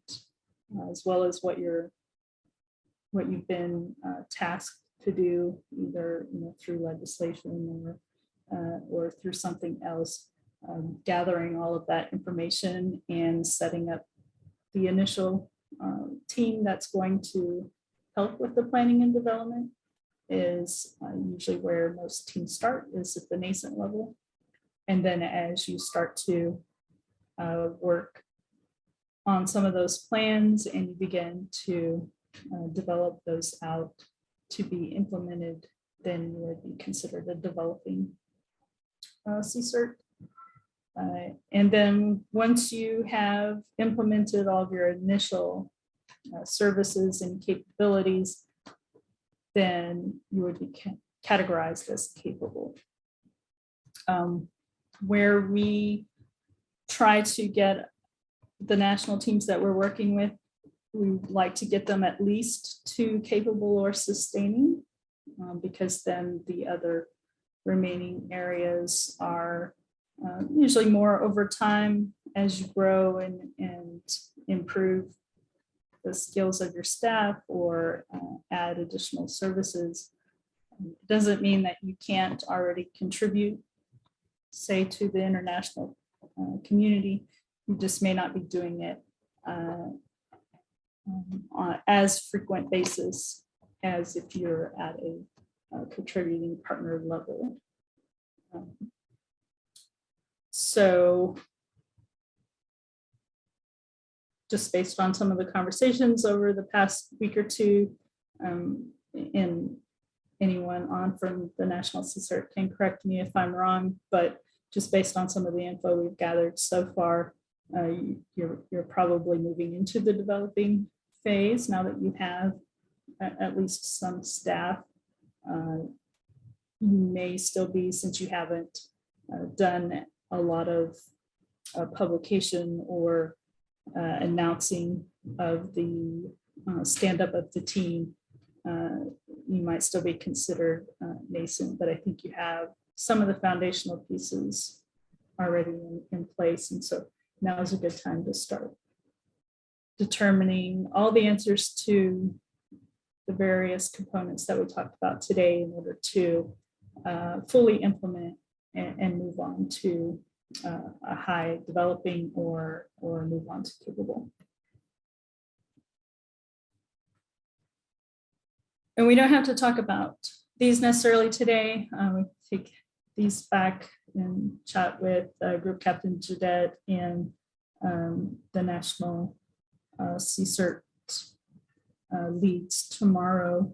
as well as what you've been tasked to do, either through legislation or through something else, gathering all of that information and setting up the initial team that's going to help with the planning and development is usually where most teams start, is at the nascent level. And then as you start to work on some of those plans and you begin to develop those out to be implemented, then you would be considered a developing CSIRT. And then once you have implemented all of your initial services and capabilities, then you would be categorized as capable. Where we try to get the national teams that we're working with, we like to get them at least to capable or sustaining, because then the other remaining areas are usually more over time as you grow and improve the skills of your staff or add additional services. It doesn't mean that you can't already contribute, say, to the international community. You just may not be doing it on as frequent basis as if you're at a contributing partner level. So just based on some of the conversations over the past week or two, and anyone on from the National CSIRT can correct me if I'm wrong, but just based on some of the info we've gathered so far, you're probably moving into the developing phase now that you have at least some staff. You may still be, since you haven't done a lot of publication or announcing of the stand-up of the team, you might still be considered nascent, but I think you have some of the foundational pieces already in place. And so now is a good time to start determining all the answers to the various components that we talked about today in order to fully implement and move on to a high developing or move on to capable. And we don't have to talk about these necessarily today. We take these back and chat with Group Captain Jadette and the National CSIRT leads tomorrow.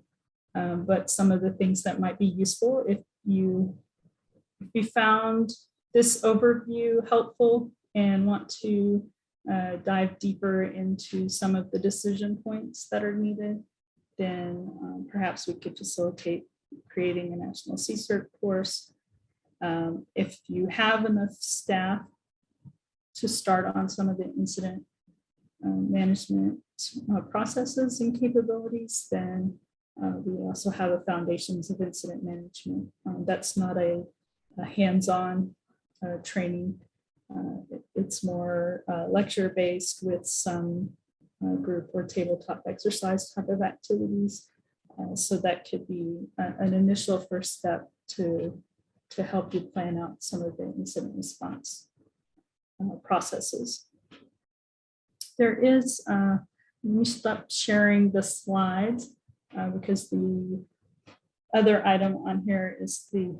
But some of the things that might be useful, if you found this overview helpful and want to dive deeper into some of the decision points that are needed, then perhaps we could facilitate creating a national CSIRT course. If you have enough staff to start on some of the incident management processes and capabilities, then we also have a foundations of incident management. That's not a hands-on training. It's more lecture-based with some group or tabletop exercise type of activities. So that could be an initial first step to help you plan out some of the incident response processes. There is, let me stop sharing the slides because the other item on here is the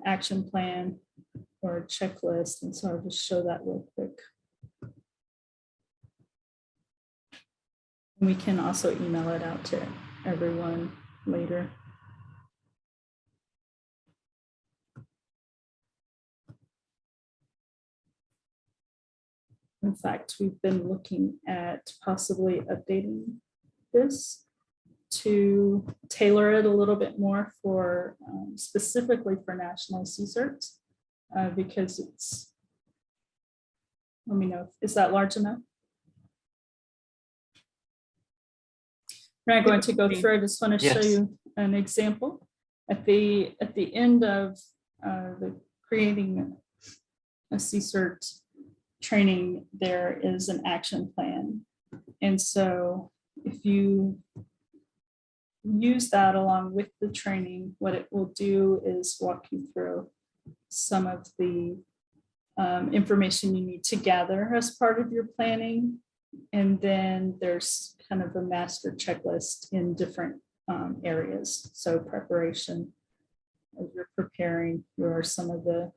action plan or checklist, and so I'll just show that real quick. We can also email it out to everyone later. In fact, we've been looking at possibly updating this to tailor it a little bit more for specifically for national CSRs because it's, let me know, is that large enough? We're not going to go through, I just want to show you an example. At the end of the creating a CSRT training, there is an action plan. And so if you use that along with the training, what it will do is walk you through some of the information you need to gather as part of your planning. And then there's kind of a master checklist in different areas. So preparation, as you're preparing, here are some of the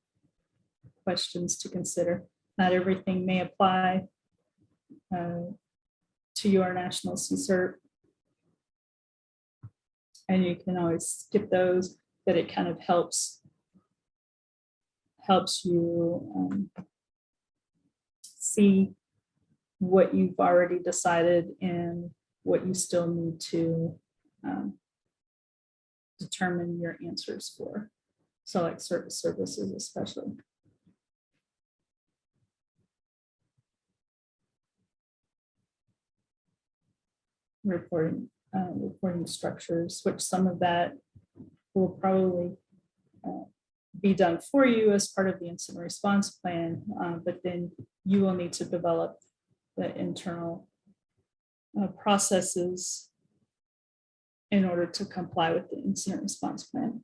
questions to consider. Not everything may apply to your national CSRT. And you can always skip those, but it kind of helps you see what you've already decided and what you still need to determine your answers for. So like services especially. Reporting structures, which some of that will probably be done for you as part of the incident response plan, but then you will need to develop the internal processes in order to comply with the incident response plan.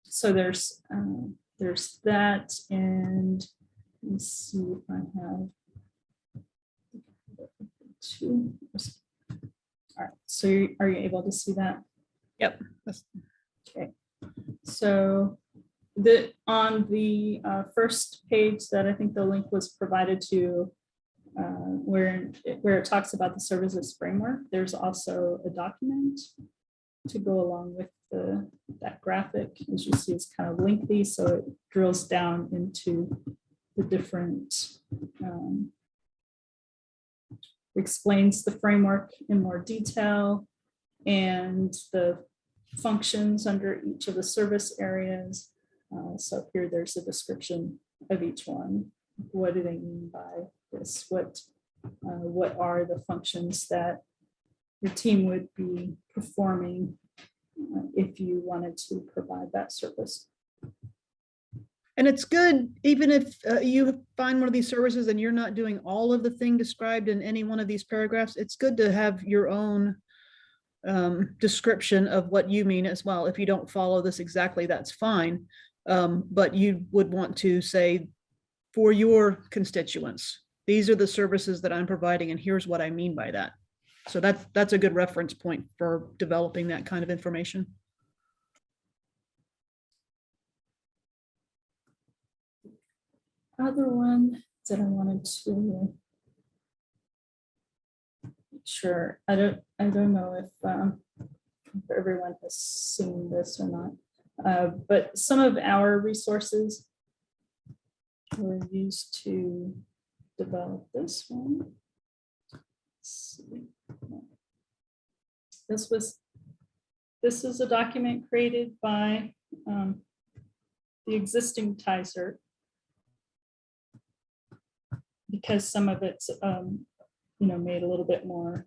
So there's that, and let me see if I have two. All right, so are you able to see that? Yep. Okay, so on the first page that I think the link was provided to, where it talks about the services framework, there's also a document to go along with that graphic. As you see, it's kind of lengthy, so it drills down into the different, explains the framework in more detail and the functions under each of the service areas. So here there's a description of each one. What do they mean by this? What are the functions that your team would be performing if you wanted to provide that service? And it's good, even if you find one of these services and you're not doing all of the thing described in any one of these paragraphs, it's good to have your own description of what you mean as well. If you don't follow this exactly, that's fine. But you would want to say, for your constituents, these are the services that I'm providing, and here's what I mean by that. So that's a good reference point for developing that kind of information. Other one that I wanted to make sure, I don't know if everyone has seen this or not, but some of our resources were used to develop this one. Let's see. This is a document created by the existing TISR, because some of it's made a little bit more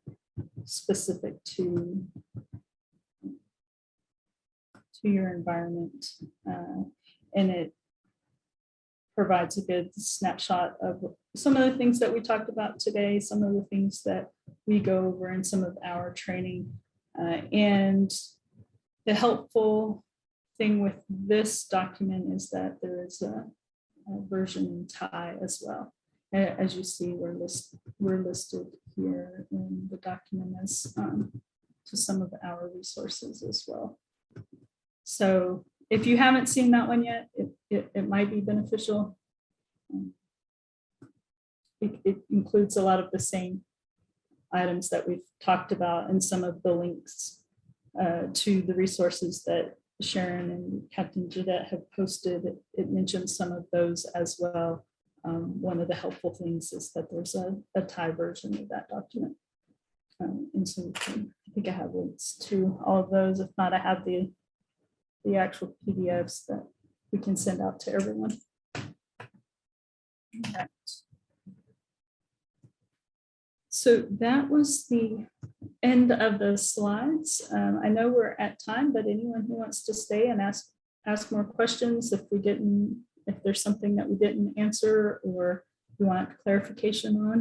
specific to your environment, and it provides a good snapshot of some of the things that we talked about today, some of the things that we go over in some of our training, and the helpful thing with this document is that there is a version in Thai as well. As you see, we're listed here in the document as to some of our resources as well. So if you haven't seen that one yet, it might be beneficial. It includes a lot of the same items that we've talked about and some of the links to the resources that Sharon and Captain Jadette have posted. It mentions some of those as well. One of the helpful things is that there's a Thai version of that document. And so I think I have links to all of those. If not, I have the actual PDFs that we can send out to everyone. Right. So that was the end of the slides. I know we're at time, but anyone who wants to stay and ask more questions, if there's something that we didn't answer or you want clarification on,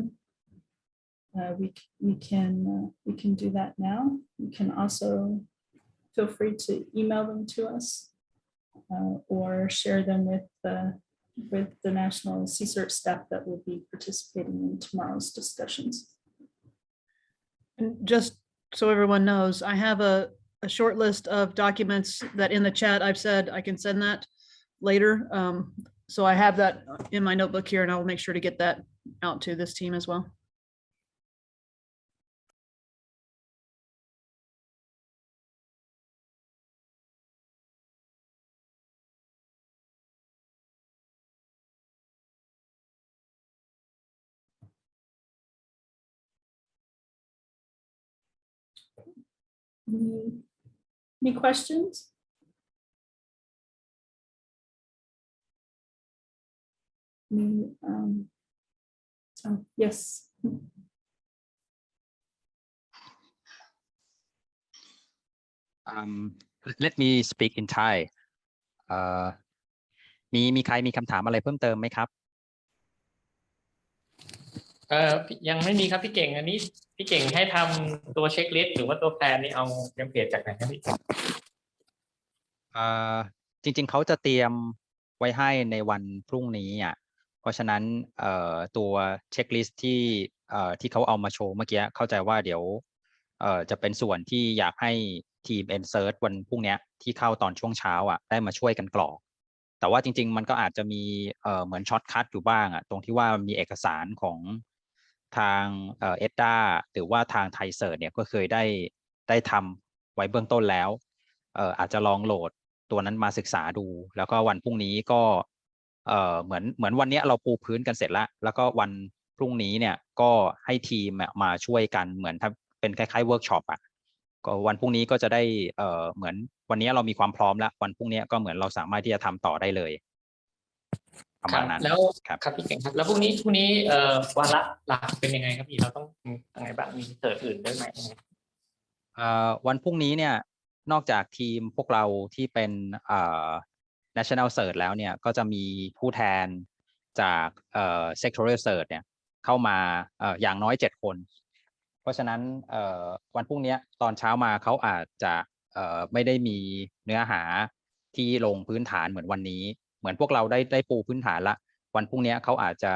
we can do that now. You can also feel free to email them to us or share them with the national Csr staff that will be participating in tomorrow's discussions. And just so everyone knows, I have a short list of documents that in the chat I've said I can send that later. So I have that in my notebook here and I will make sure to get that out to this team as well. Any questions? Yes. Let me speak in Thai. มีใครมีคำถามอะไรเพิ่มเติมไหมครับ ยังไม่มีครับพี่เก่งอันนี้พี่เก่งให้ทำตัวเช็คลิสต์หรือว่าตัวแพลนนี่เอาเทมเพลตจากไหนครับพี่จริงๆเขาจะเตรียมไว้ให้ในวันพรุ่งนี้อ่ะเพราะฉะนั้นตัวเช็คลิสต์ที่เขาเอามาโชว์เมื่อกี้เข้าใจว่าเดี๋ยวจะเป็นส่วนที่อยากให้ทีม Insert วันพรุ่งนี้ที่เข้าตอนช่วงเช้าอ่ะได้มาช่วยกันกรอกแต่ว่าจริงๆมันก็อาจจะมีเหมือนช็อตคัทอยู่บ้างอ่ะตรงที่ว่ามีเอกสารของทางเอ็ดด้าหรือว่าทางไทยเซิร์ชเนี่ยก็เคยได้ทำไว้เบื้องต้นแล้วอาจจะลองโหลดตัวนั้นมาศึกษาดูแล้วก็วันพรุ่งนี้ก็เหมือนวันนี้เราปูพื้นกันเสร็จแล้วก็วันพรุ่งนี้เนี่ยก็ให้ทีมมาช่วยกันเหมือนถ้าเป็นคล้ายๆเวิร์กช็อปอ่ะก็วันพรุ่งนี้ก็จะได้เหมือนวันนี้เรามีความพร้อมแล้ววันพรุ่งนี้ก็เหมือนเราสามารถที่จะทำต่อได้เลยประมาณนั้นแล้วครับพี่เก่งครับแล้วพรุ่งนี้วาระหลักเป็นยังไงครับพี่เราต้องยังไงบ้างมีเสิร์ชอื่นด้วยไหมวันพรุ่งนี้เนี่ยนอกจากทีมพวกเราที่เป็นNational Search แล้วเนี่ยก็จะมีผู้แทนจากCentralized Search เนี่ยเข้ามาอย่างน้อย7คนเพราะฉะนั้นวันพรุ่งนี้ตอนเช้ามาเขาอาจจะไม่ได้มีเนื้อหาที่ลงพื้นฐานเหมือนวันนี้เหมือนพวกเราได้ปูพื้นฐานละวันพรุ่งนี้เขาอาจจะ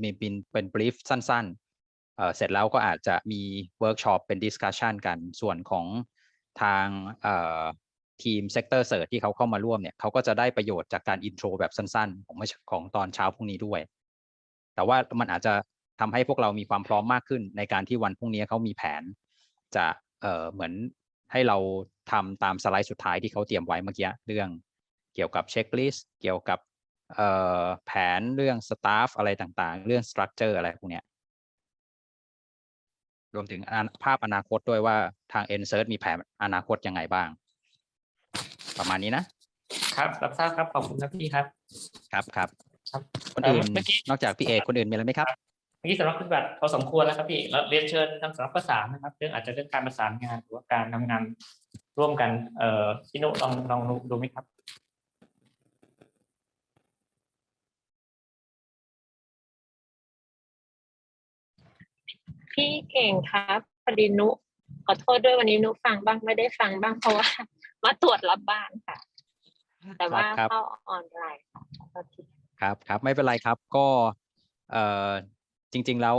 มีเป็นบรีฟสั้นๆเสร็จแล้วก็อาจจะมีเวิร์กช็อปเป็นดิสคัชชันกันส่วนของทางทีมเซกเตอร์เซิร์ชที่เขาเข้ามาร่วมเนี่ยเขาก็จะได้ประโยชน์จากการอินโทรแบบสั้นๆของตอนเช้าพรุ่งนี้ด้วยแต่ว่ามันอาจจะทำให้พวกเรามีความพร้อมมากขึ้นในการที่วันพรุ่งนี้เขามีแผนจะเหมือนให้เราทำตามสไลด์สุดท้ายที่เขาเตรียมไว้เมื่อกี้เรื่องเกี่ยวกับเช็คลิสต์เกี่ยวกับแผนเรื่องสตาฟอะไรต่างๆเรื่องสตรัคเจอร์อะไรพวกนี้รวมถึงภาพอนาคตด้วยว่าทาง Insert มีแผนอนาคตยังไงบ้างประมาณนี้นะครับรับทราบครับขอบคุณครับพี่ครับครับคนอื่นนอกจากพี่เอกคนอื่นมีอะไรไหมครับเมื่อกี้สำหรับปฏิบัติพอสมควรแล้วครับพี่แล้วเรียนเชิญทางสำนักประสานนะครับเรื่องอาจจะเรื่องการประสานงานหรือว่าการทำงานร่วมกันพี่นุลองดูไหมครับพี่เก่งครับพอดีนุขอโทษด้วยวันนี้นุฟังบ้างไม่ได้ฟังบ้างเพราะว่า มาตรวจรับบ้านค่ะ แต่ว่า ครับ เข้าออนไลน์ค่ะ ครับไม่เป็นไรครับก็จริงๆแล้ว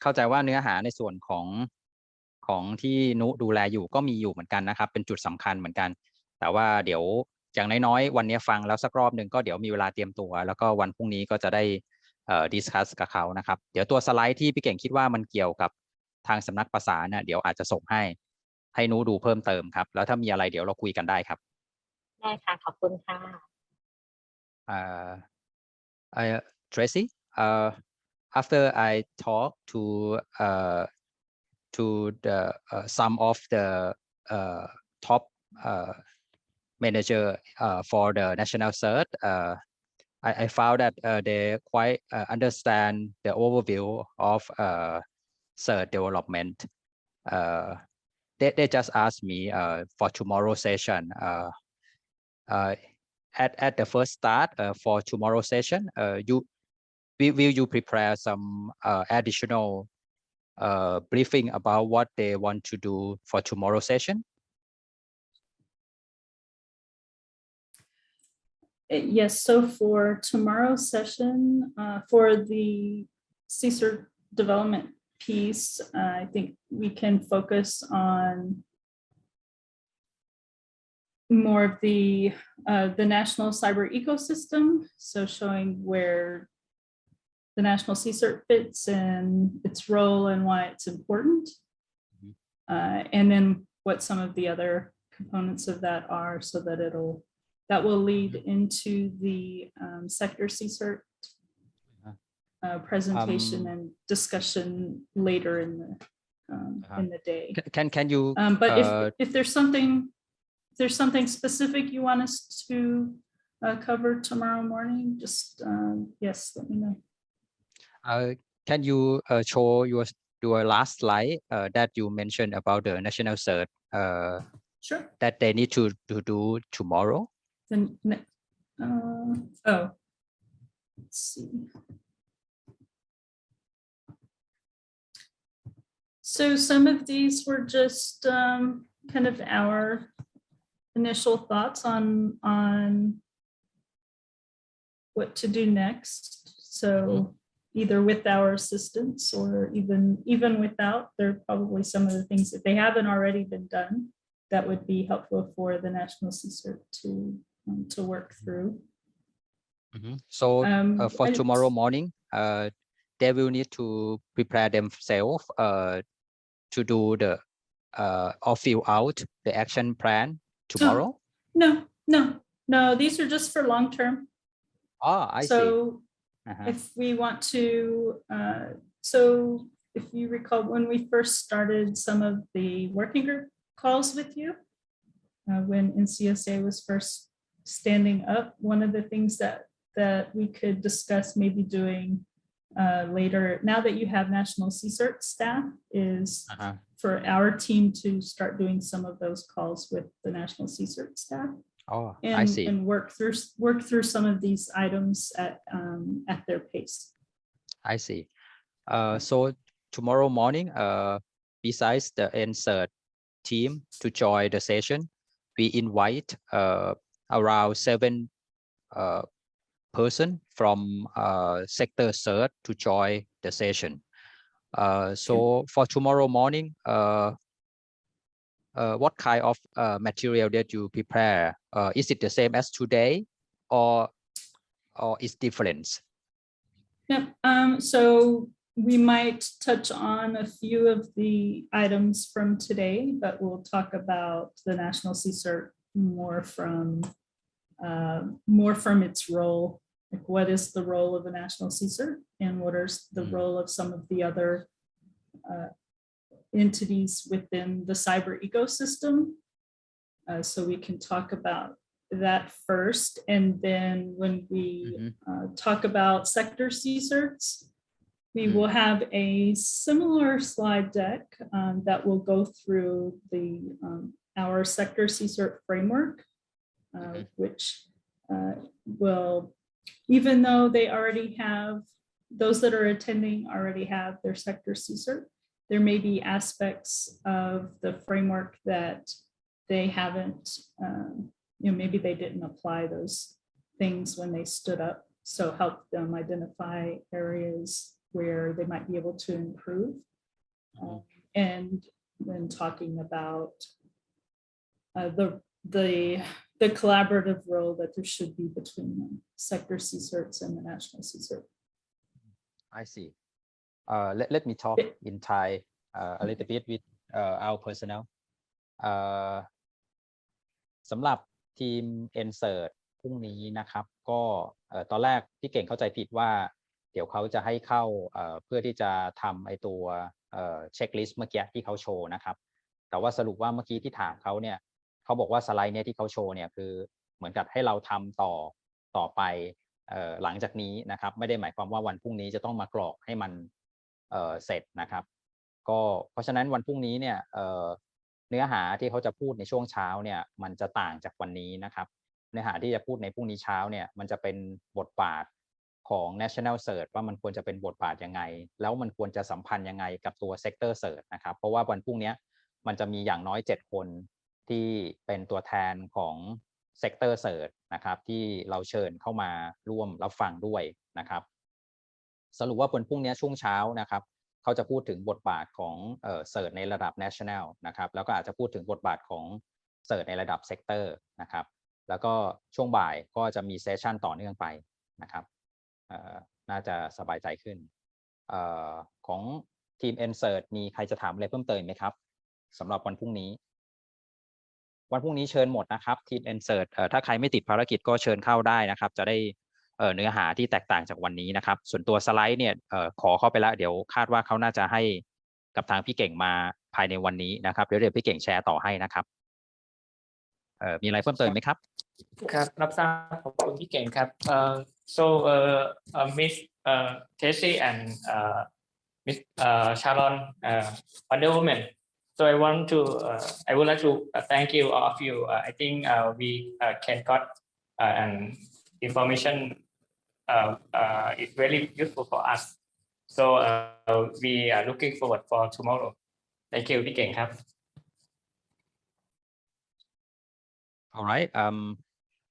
เข้าใจว่าเนื้อหาในส่วนของที่นุดูแลอยู่ก็มีอยู่เหมือนกันนะครับเป็นจุดสำคัญเหมือนกันแต่ว่าเดี๋ยวอย่างน้อยๆวันนี้ฟังแล้วสักรอบหนึ่งก็เดี๋ยวมีเวลาเตรียมตัวแล้วก็วันพรุ่งนี้ก็จะได้ดิสคัสกับเขานะครับเดี๋ยวตัวสไลด์ที่พี่เก่งคิดว่ามันเกี่ยวกับทางสำนักประสานเนี่ยเดี๋ยวอาจจะส่งให้นุดูเพิ่มเติมครับแล้วถ้ามีอะไรเดี๋ยวเราคุยกันได้ครับได้ค่ะขอบคุณค่ะ Tracy, after I talk to the some of the top manager for the national cert, I found that they quite understand the overview of cert development. They just asked me for tomorrow's session. At the first start for tomorrow's session, will you prepare some additional briefing about what they want to do for tomorrow's session? Yes, so for tomorrow's session, for the Csr development piece, I think we can focus on more of the national cyber ecosystem, so showing where the national CSRF fits and its role and why it's important, and then what some of the other components of that are, so that that will lead into the sector CSRF presentation and discussion later in the day. Can you? But if there's something specific you want us to cover tomorrow morning, just yes, let me know. Can you show your last slide that you mentioned about the national cert? Sure. That they need to do tomorrow. Let's see. So some of these were just kind of our initial thoughts on what to do next. So either with our assistance or even without, there are probably some of the things that they haven't already been done that would be helpful for the National CSRF to work through. So for tomorrow morning, they will need to prepare themselves to do the or fill out the action plan tomorrow. No, these are just for long term. Oh, I see. So if we want to, so if you recall when we first started some of the working group calls with you, when NCSA was first standing up, one of the things that we could discuss maybe doing later, now that you have National CSRF staff, is for our team to start doing some of those calls with the National CSRF staff. Oh, and, I see. And work through some of these items at their pace. I see. So tomorrow morning, besides the insert team to join the session, we invite around 7 person from sector cert to join the session. So for tomorrow morning, what kind of material that you prepare? Is it the same as today, or is different? Yep. So we might touch on a few of the items from today, but we'll talk about the National CSRF more from its role. Like, what is the role of a National CSRF, and what are the role of some of the other entities within the cyber ecosystem? So we can talk about that first, and then when we talk about sector CSRFs, we will have a similar slide deck that will go through our sector CSRF framework, which will, even though they already have, those that are attending already have their sector CSRF, there may be aspects of the framework that they haven't, maybe they didn't apply those things when they stood up. So help them identify areas where they might be able to improve. And then talking about the collaborative role that there should be between the sector CSRs and the national CSR. I see. Let me talk in Thai a little bit with our personnel. สำหรับทีม Insert พรุ่งนี้นะครับก็ตอนแรกพี่เก่งเข้าใจผิดว่าเดี๋ยวเขาจะให้เข้าเพื่อที่จะทำไอตัวเช็คลิสต์เมื่อกี้ที่เขาโชว์นะครับแต่ว่าสรุปว่าเมื่อกี้ที่ถามเขาเนี่ยเขาบอกว่าสไลด์เนี่ยที่เขาโชว์เนี่ยคือเหมือนกับให้เราทำต่อไปหลังจากนี้นะครับไม่ได้หมายความว่าวันพรุ่งนี้จะต้องมากรอกให้มันเสร็จนะครับก็เพราะฉะนั้นวันพรุ่งนี้เนี่ยเนื้อหาที่เขาจะพูดในช่วงเช้าเนี่ยมันจะต่างจากวันนี้นะครับเนื้อหาที่จะพูดในพรุ่งนี้เช้าเนี่ยมันจะเป็นบทบาทของ National Search ว่ามันควรจะเป็นบทบาทยังไงแล้วมันควรจะสัมพันธ์ยังไงกับตัว Sector Search นะครับเพราะว่าวันพรุ่งนี้มันจะมีอย่างน้อย7คนที่เป็นตัวแทนของ Sector Search นะครับที่เราเชิญเข้ามาร่วมรับฟังด้วยนะครับสรุปว่าวันพรุ่งนี้ช่วงเช้านะครับเขาจะพูดถึงบทบาทของSearch ในระดับ National นะครับแล้วก็อาจจะพูดถึงบทบาทของ Search ในระดับ Sector นะครับแล้วก็ช่วงบ่ายก็จะมีเซสชันต่อเนื่องไปนะครับน่าจะสบายใจขึ้นของทีม Insert มีใครจะถามอะไรเพิ่มเติมไหมครับสำหรับวันพรุ่งนี้วันพรุ่งนี้เชิญหมดนะครับทีม Insert ถ้าใครไม่ติดภารกิจก็เชิญเข้าได้นะครับจะได้เนื้อหาที่แตกต่างจากวันนี้นะครับส่วนตัวสไลด์เนี่ยขอเข้าไปแล้วเดี๋ยวคาดว่าเขาน่าจะให้กับทางพี่เก่งมาภายในวันนี้นะครับเดี๋ยวพี่เก่งแชร์ต่อให้นะครับมีอะไรเพิ่มเติมไหมครับครับรับทราบขอบคุณพี่เก่งครับso Miss Tracy and Miss Sharon Wonder Woman so I would like to thank you all of you I think we can got an information it's very useful for us so we are looking forward for tomorrow thank you พี่เก่งครับAll right.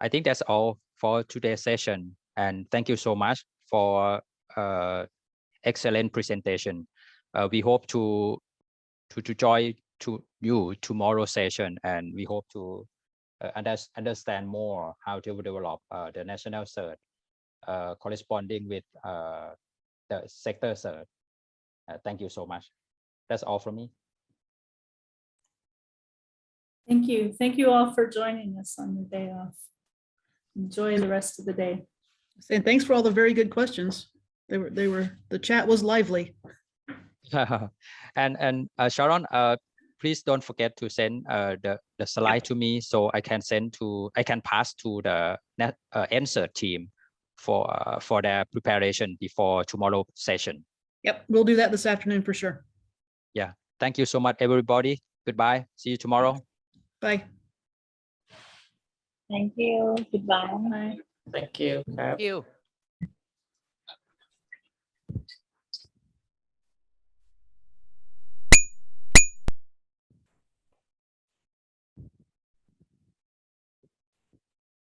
I think that's all for today's session, and thank you so much for excellent presentation. We hope to join to you tomorrow session, and we hope to understand more how to develop the national search corresponding with the sector search. Thank you so much. That's all from me. Thank you. Thank you all for joining us on your day off. Enjoy the rest of the day. And thanks for all the very good questions. The chat was lively. And Sharon, please don't forget to send the slide to me so I can pass to the answer team for their preparation before tomorrow session. Yep, we'll do that this afternoon for sure. Yeah. Thank you so much, everybody. Goodbye. See you tomorrow. Bye. Thank you. Goodbye. Bye. thank you ครับ Thank you